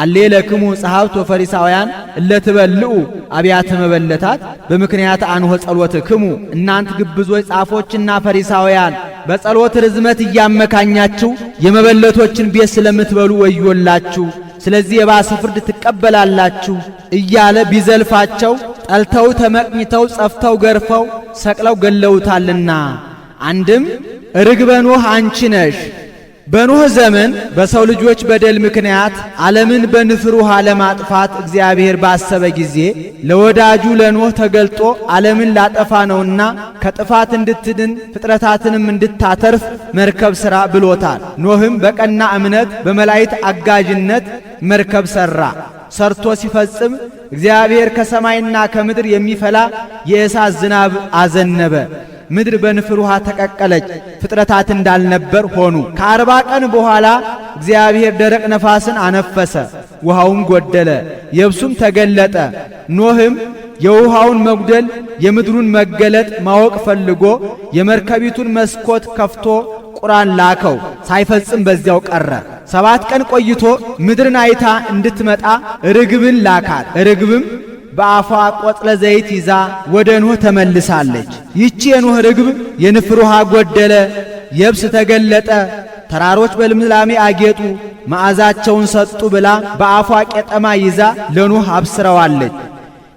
አሌ ለክሙ ጸሐፍት ወፈሪሳውያን እለትበልዑ አብያተ መበለታት በምክንያት አንሆ ጸሎትክሙ እናንት ግብዞች ጻፎችና ፈሪሳውያን በጸሎት ርዝመት እያመካኛችሁ የመበለቶችን ቤት ስለምትበሉ ወዮላችሁ፣ ስለዚህ የባሰ ፍርድ ትቀበላላችሁ እያለ ቢዘልፋቸው ጠልተው ተመቅኝተው ጸፍተው ገርፈው ሰቅለው ገለውታልና። አንድም ርግበ ኖህ አንቺ ነሽ። በኖህ ዘመን በሰው ልጆች በደል ምክንያት ዓለምን በንፍር ውሃ ለማጥፋት እግዚአብሔር ባሰበ ጊዜ ለወዳጁ ለኖህ ተገልጦ ዓለምን ላጠፋ ነውና ከጥፋት እንድትድን ፍጥረታትንም እንድታተርፍ መርከብ ሥራ ብሎታል። ኖህም በቀና እምነት በመላእክት አጋዥነት መርከብ ሠራ። ሰርቶ ሲፈጽም እግዚአብሔር ከሰማይና ከምድር የሚፈላ የእሳት ዝናብ አዘነበ። ምድር በንፍር ውሃ ተቀቀለች፣ ፍጥረታት እንዳልነበር ሆኑ። ከ40 ቀን በኋላ እግዚአብሔር ደረቅ ነፋስን አነፈሰ፣ ውሃውም ጎደለ፣ የብሱም ተገለጠ። ኖህም የውሃውን መጉደል የምድሩን መገለጥ ማወቅ ፈልጎ የመርከቢቱን መስኮት ከፍቶ ቁራን ላከው፣ ሳይፈጽም በዚያው ቀረ። 7 ቀን ቆይቶ ምድርን አይታ እንድትመጣ ርግብን ላካት። ርግብም በአፏ ቆጥለ ዘይት ይዛ ወደ ኖህ ተመልሳለች። ይቺ የኖህ ርግብ የንፍር ውሃ ጎደለ፣ የብስ ተገለጠ፣ ተራሮች በልምላሜ አጌጡ፣ መዓዛቸውን ሰጡ ብላ በአፏ ቄጠማ ይዛ ለኖህ አብስረዋለች።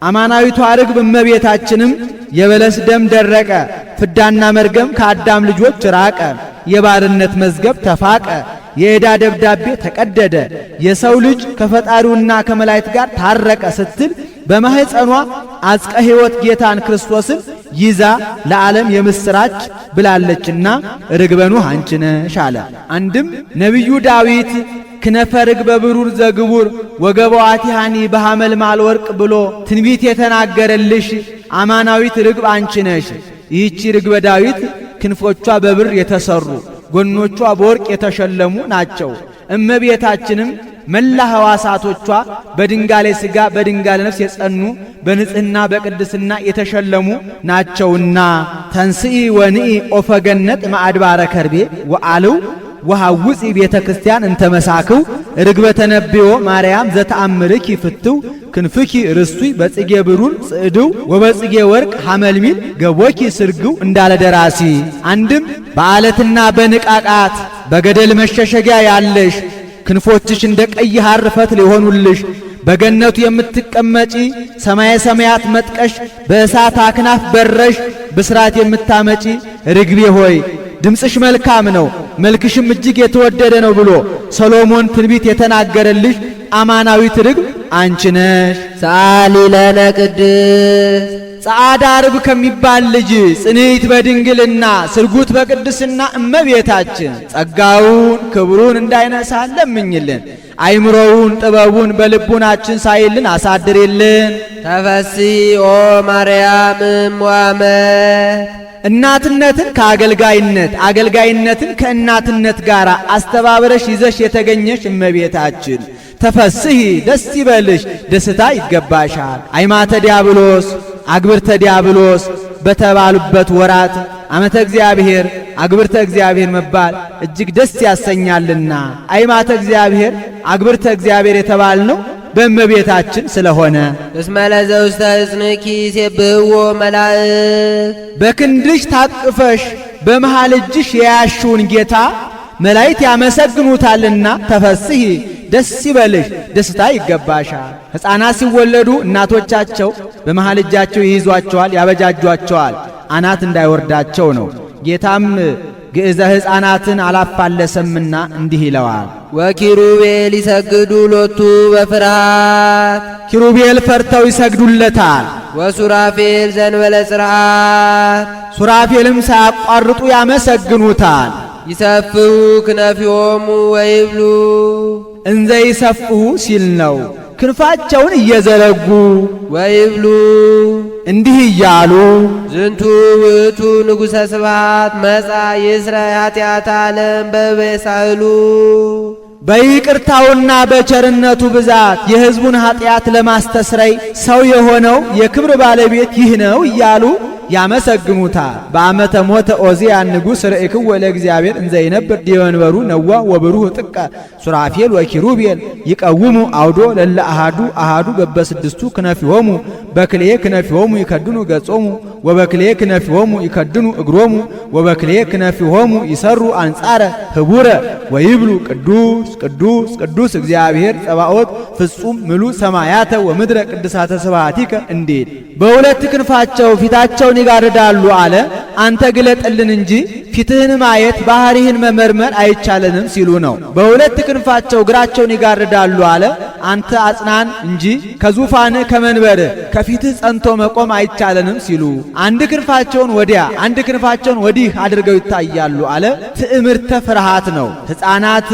አማናዊቷ ርግብ እመቤታችንም የበለስ ደም ደረቀ፣ ፍዳና መርገም ከአዳም ልጆች ራቀ፣ የባርነት መዝገብ ተፋቀ፣ የዕዳ ደብዳቤ ተቀደደ፣ የሰው ልጅ ከፈጣሪውና ከመላእክት ጋር ታረቀ ስትል በማህፀኗ አጽቀ ሕይወት ጌታን ክርስቶስን ይዛ ለዓለም የምስራች ብላለችና ርግበ ኖህ አንቺ ነሽ አለ። አንድም ነቢዩ ዳዊት ክነፈ ርግበ ብሩር ዘግቡር ወገበዋቲሃኒ በሐመልማል ወርቅ ብሎ ትንቢት የተናገረልሽ አማናዊት ርግብ አንቺ ነሽ። ይህቺ ርግበ ዳዊት ክንፎቿ በብር የተሰሩ ጎኖቿ በወርቅ የተሸለሙ ናቸው። እመቤታችንም መላ ሕዋሳቶቿ በድንጋሌ ሥጋ በድንጋሌ ነፍስ የጸኑ በንጽሕና በቅድስና የተሸለሙ ናቸውና ተንስኢ ወንኢ ኦፈገነት ማዕድባረ ከርቤ ወአልው ወሐውፂ ቤተ ክርስቲያን እንተመሳክው ርግበ ተነብዮ ማርያም ዘተአምርኪ ፍትው ክንፍኪ ርስቱይ በጽጌ ብሩር ጽዕድው ወበጽጌ ወርቅ ሐመልሚል ገቦኪ ስርግው እንዳለ ደራሲ። አንድም በዓለትና በንቃቃት በገደል መሸሸጊያ ያለሽ ክንፎችሽ እንደ ቀይ ሐር ፈትል የሆኑልሽ በገነቱ የምትቀመጪ ሰማየ ሰማያት መጥቀሽ በእሳት አክናፍ በረሽ ብስራት የምታመጪ ርግቤ ሆይ ድምፅሽ መልካም ነው፣ መልክሽም እጅግ የተወደደ ነው ብሎ ሰሎሞን ትንቢት የተናገረልሽ አማናዊት ርግብ አንቺ ነሽ። ሰአሊ ለነ ቅድስት ጸዓዳ ርግብ ከሚባል ልጅ ጽንዕት በድንግልና ስርጉት በቅድስና እመቤታችን ጸጋውን ክብሩን እንዳይነሳ ለምኝልን። አይምሮውን ጥበቡን በልቡናችን ሳይልን አሳድሬልን። ተፈሲ ኦ ማርያም እምዋመ እናትነትን ከአገልጋይነት አገልጋይነትን ከእናትነት ጋር አስተባብረሽ ይዘሽ የተገኘሽ እመቤታችን ተፈስሒ ደስ ይበልሽ፣ ደስታ ይገባሻል። አይማተ ዲያብሎስ አግብርተ ዲያብሎስ በተባሉበት ወራት ዓመተ እግዚአብሔር አግብርተ እግዚአብሔር መባል እጅግ ደስ ያሰኛልና አይማተ እግዚአብሔር አግብርተ እግዚአብሔር የተባልነው በእመቤታችን ስለሆነ እስመ ለዘውስተ እጽንኪ ይሴብሕዎ መላእክት በክንድሽ ታቅፈሽ በመሃል እጅሽ የያሽውን ጌታ መላእክት ያመሰግኑታልና ተፈስሒ ደስ ይበልሽ፣ ደስታ ይገባሻል። ሕፃናት ሲወለዱ እናቶቻቸው በመሃል እጃቸው ይይዟቸዋል፣ ያበጃጇቸዋል፣ አናት እንዳይወርዳቸው ነው። ጌታም ግዕዘ ሕፃናትን አላፋለሰምና እንዲህ ይለዋል። ወኪሩቤል ይሰግዱ ሎቱ በፍርሃት ኪሩቤል ፈርተው ይሰግዱለታል። ወሱራፌል ዘንበለ ጽርዓት ሱራፌልም ሳያቋርጡ ያመሰግኑታል። ይሰፍሑ ክነፊሆሙ ወይብሉ እንዘ ይሰፍሑ ሲል ነው። ክንፋቸውን እየዘረጉ ወይብሉ እንዲህ እያሉ ዝንቱ ውእቱ ንጉሠ ስብሐት መጻ ይስረይ ኃጢአተ ዓለም በበሳህሉ በይቅርታውና በቸርነቱ ብዛት የሕዝቡን ኃጢአት ለማስተስረይ ሰው የሆነው የክብር ባለቤት ይህ ነው እያሉ ያመሰግኑታል። በዓመተ ሞተ ዖዝያን ንጉሥ ርእይክዎ ለእግዚአብሔር እንዘ ይነብር ዲበ መንበሩ ነዋ ወብሩህ ጥቀ ሱራፌል ወኪሩቤል ይቀውሙ አውዶ ለለ አሃዱ አሃዱ በበስድስቱ ክነፊሆሙ በክልኤ ክነፊሆሙ ይከድኑ ገጾሙ ወበክልኤ ክነፊሆሙ ይከድኑ እግሮሙ ወበክልኤ ክነፊሆሙ ይሰሩ አንጻረ ህቡረ ወይብሉ ቅዱስ ቅዱስ ቅዱስ እግዚአብሔር ጸባኦት ፍጹም ምሉ ሰማያተ ወምድረ ቅድሳተ ስብሐቲከ እንዴት በሁለት ክንፋቸው ፊታቸውን ይጋርዳሉ አለ። አንተ ግለጥልን እንጂ ፊትህን ማየት ባህሪህን መመርመር አይቻለንም ሲሉ ነው። በሁለት ክንፋቸው እግራቸውን ይጋርዳሉ አለ። አንተ አጽናን እንጂ ከዙፋንህ ከመንበርህ ከፊትህ ጸንቶ መቆም አይቻለንም ሲሉ አንድ ክንፋቸውን ወዲያ አንድ ክንፋቸውን ወዲህ አድርገው ይታያሉ አለ። ትዕምርተ ፍርሃት ነው። ሕፃናት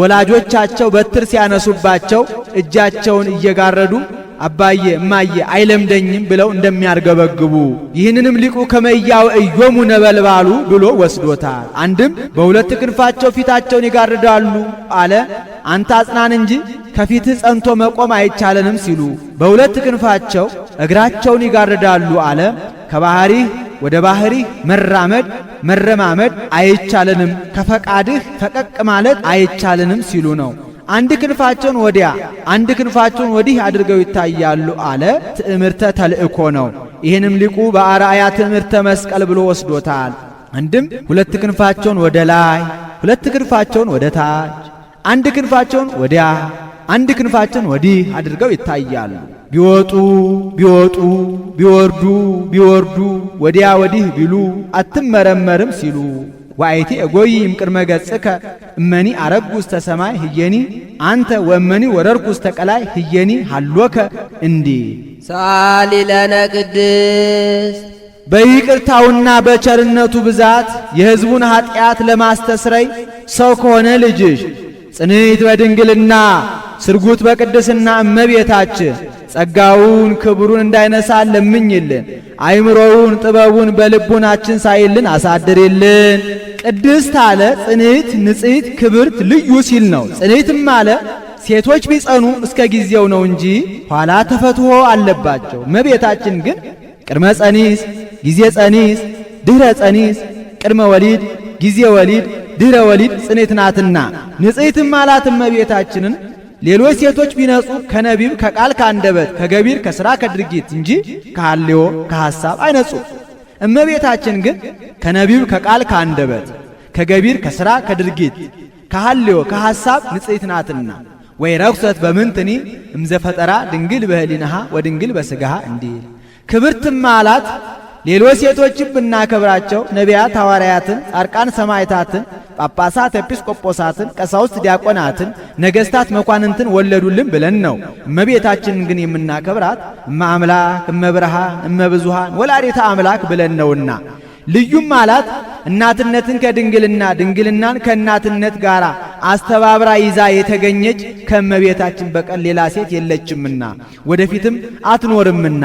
ወላጆቻቸው በትር ሲያነሱባቸው እጃቸውን እየጋረዱ አባዬ እማዬ አይለምደኝም ብለው እንደሚያርገበግቡ ይህንንም ሊቁ ከመያው እዮሙ ነበልባሉ ብሎ ወስዶታል። አንድም በሁለት ክንፋቸው ፊታቸውን ይጋርዳሉ አለ። አንተ አጽናን እንጂ ከፊትህ ጸንቶ መቆም አይቻለንም ሲሉ በሁለት ክንፋቸው እግራቸውን ይጋርዳሉ አለ። ከባህሪህ ወደ ባህሪህ መራመድ መረማመድ አይቻለንም፣ ከፈቃድህ ፈቀቅ ማለት አይቻለንም ሲሉ ነው። አንድ ክንፋቸውን ወዲያ አንድ ክንፋቸውን ወዲህ አድርገው ይታያሉ አለ። ትዕምርተ ተልእኮ ነው። ይህንም ሊቁ በአርአያ ትዕምርተ መስቀል ብሎ ወስዶታል። አንድም ሁለት ክንፋቸውን ወደ ላይ ሁለት ክንፋቸውን ወደ ታች አንድ ክንፋቸውን ወዲያ አንድ ክንፋቸውን ወዲህ አድርገው ይታያሉ። ቢወጡ ቢወጡ ቢወርዱ ቢወርዱ ወዲያ ወዲህ ቢሉ አትመረመርም ሲሉ ዋይቲ እጎይም ቅድመ ገጽከ እመኒ አረጉ ውስተ ሰማይ ህየኒ አንተ ወእመኒ ወረርኩ ውስተ ቀላይ ህየኒ ሃሎከ እንዲህ ሰአሊ ለነ ቅድስት በይቅርታውና በቸርነቱ ብዛት የሕዝቡን ኃጢአት ለማስተስረይ ሰው ከሆነ ልጅሽ ጽንዕት በድንግልና ስርጉት በቅድስና እመቤታችን ጸጋውን ክብሩን እንዳይነሳ ለምኝልን። አይምሮውን ጥበቡን በልቡናችን ሳይልን አሳድርልን። ቅድስት አለ ጽንዕት ንጽሕት ክብርት ልዩ ሲል ነው። ጽንዕትም አለ ሴቶች ቢጸኑ እስከ ጊዜው ነው እንጂ ኋላ ተፈትሖ አለባቸው። እመቤታችን ግን ቅድመ ጸኒስ ጊዜ ጸኒስ ድህረ ጸኒስ ቅድመ ወሊድ ጊዜ ወሊድ ድህረ ወሊድ ጽንዕት ናትና ንጽሕትም አላት እመቤታችንን ሌሎች ሴቶች ቢነጹ ከነቢብ ከቃል ከአንደበት ከገቢር ከሥራ ከድርጊት እንጂ ከሐልዮ ከሐሳብ አይነጹ። እመቤታችን ግን ከነቢብ ከቃል ከአንደበት ከገቢር ከሥራ ከድርጊት ከሐልዮ ከሐሳብ ንጽሕት ናትና ወይ ረኩሰት በምንትኒ እምዘፈጠራ ድንግል በህሊናሃ ወድንግል በስጋሃ እንዲል ክብርትም አላት። ሌሎች ሴቶችም ብናከብራቸው ነቢያት፣ ሐዋርያትን፣ ጻድቃን፣ ሰማዕታትን፣ ጳጳሳት፣ ኤጲስቆጶሳትን፣ ቀሳውስት፣ ዲያቆናትን፣ ነገሥታት፣ መኳንንትን ወለዱልን ብለን ነው። እመቤታችንን ግን የምናከብራት እመ አምላክ፣ እመ ብርሃን፣ እመ ብዙኃን ወላዲተ አምላክ ብለን ነውና ልዩም አላት። እናትነትን ከድንግልና ድንግልናን ከእናትነት ጋር አስተባብራ ይዛ የተገኘች ከእመቤታችን በቀር ሌላ ሴት የለችምና ወደፊትም አትኖርምና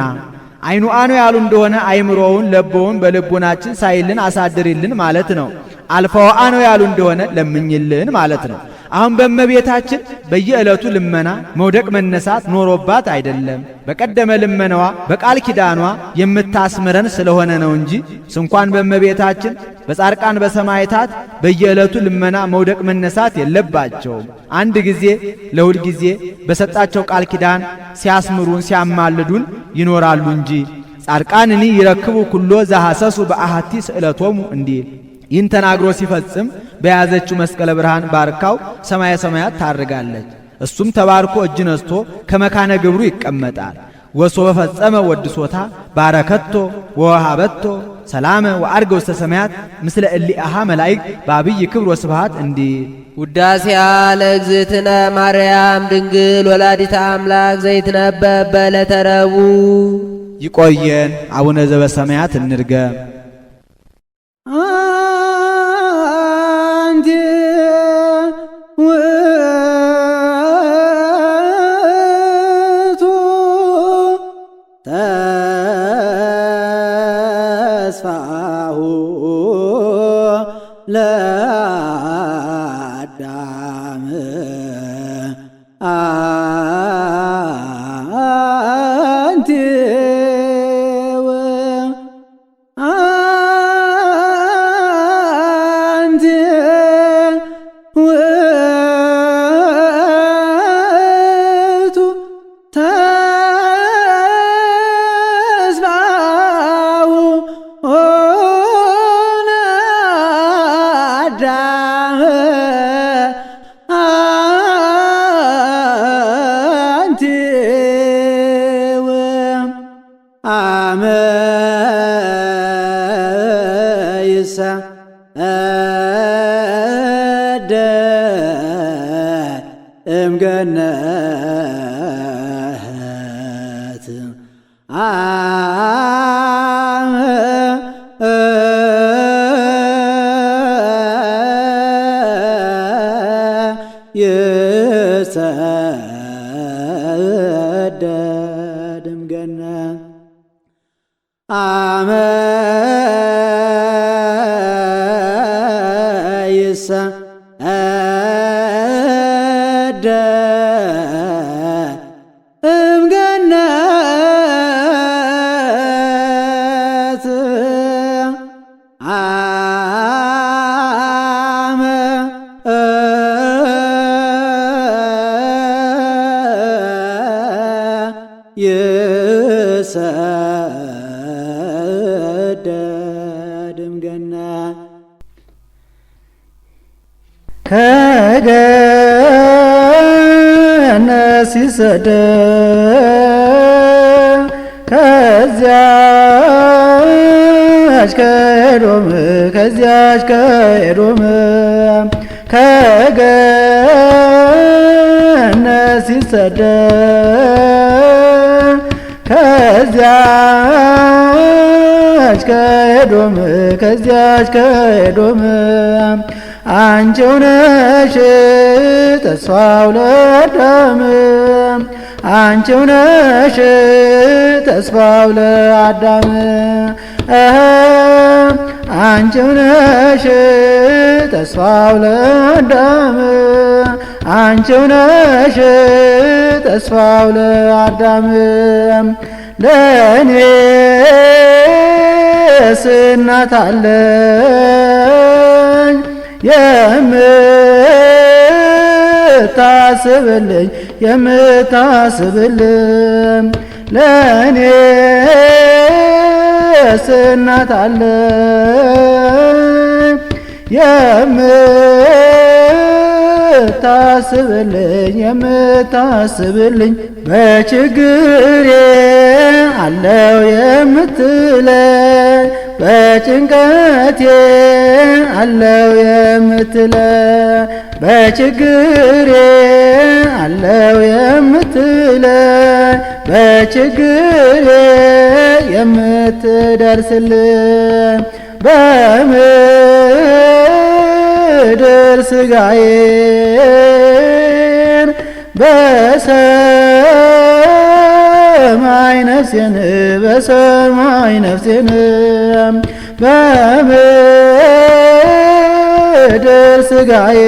አይኑ አኖ ያሉ እንደሆነ አይምሮውን ለቦውን በልቡናችን ሳይልን አሳድሪልን ማለት ነው። አልፋው አኖ ያሉ እንደሆነ ለምኝልን ማለት ነው። አሁን በእመቤታችን በየዕለቱ ልመና መውደቅ መነሳት ኖሮባት አይደለም። በቀደመ ልመናዋ በቃል ኪዳኗ የምታስምረን ስለሆነ ነው እንጂ ስንኳን በእመቤታችን በጻድቃን በሰማዕታት በየዕለቱ ልመና መውደቅ መነሳት የለባቸውም። አንድ ጊዜ ለሁል ጊዜ በሰጣቸው ቃል ኪዳን ሲያስምሩን ሲያማልዱን ይኖራሉ እንጂ ጻድቃንኒ ይረክቡ ኩሎ ዘሐሰሱ በአሐቲ ስእለቶሙ እንዲል ይህን ተናግሮ ሲፈጽም በያዘችው መስቀለ ብርሃን ባርካው ሰማየ ሰማያት ታርጋለች። እሱም ተባርኮ እጅ ነስቶ ከመካነ ግብሩ ይቀመጣል። ወሶበ ፈጸመ ወድሶታ ባረከቶ ወወሃበቶ ሰላመ ወአርገ ውስተ ሰማያት ምስለ እሊአሃ መላእክት በአብይ ክብር ወስብሐት እንዲል ውዳሴያ ለእግዝእትነ ማርያም ድንግል ወላዲተ አምላክ ዘይትነበብ በዕለተ ረቡዕ። ይቆየን። አቡነ ዘበሰማያት እንድገም። አንቲ ውእቱ ተስፋሁ ለአዳም አንቲ እምገነት ይሰደድ እምገነት አመ ይሰደድ እምገነት አመ ይሰደድ እምገነት ከገነት ሲሰደድ ከዚያች ከኤዶም ከገነት ሲሰደድ ከዚያች ከኤዶም አንቺው ነሽ ተስፋው ለአዳም አንቺው ነሽ ተስፋው ለአዳም አንቺው ነሽ ተስፋው ለአዳም አንቺው ነሽ ተስፋው ለአዳም ለእኔስ እናት አለኝ የምታስብልኝ ለእኔስ እናት አለኝ የምታስብልኝ በችግሬ አለው የምትለኝ በጭንቀቴ አለው የምትለኝ በችግሬ አለው የምትለኝ በችግሬ የምትደርስልኝ በምድር ሥጋዬን በሰማይ ነፍሴን በሰማይ ነፍሴን በምድር ሥጋዬን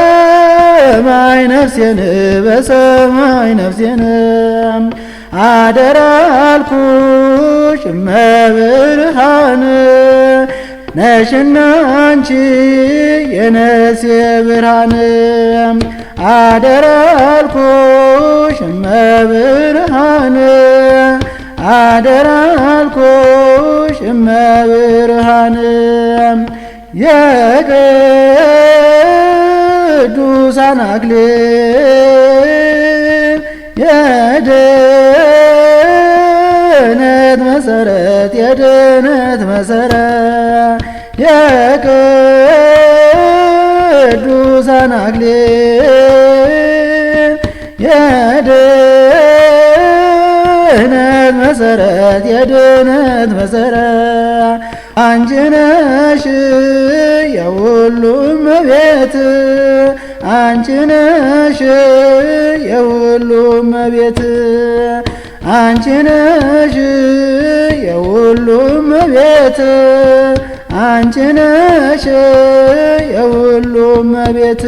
በሰማይ ነፍሴን በሰማይ ነፍሴን አደራ አልኩሽ እመብርሃን ነሽና አንቺ የነፍሴ ብርሃን አደራ አልኩሽ እመብርሃን አደራ አልኩሽ እመብርሃን የቅዱሳን አክሊል የድነት መሰረት የድነት መሰረት የቅዱሳን አክሊል የድነት መሰረት የድነት መሰረት አንቺ ነሽ የሁሉም እመቤት አንቺ ነሽ የሁሉም እመቤት አንቺ ነሽ የሁሉም እመቤት አንቺ ነሽ የሁሉም እመቤት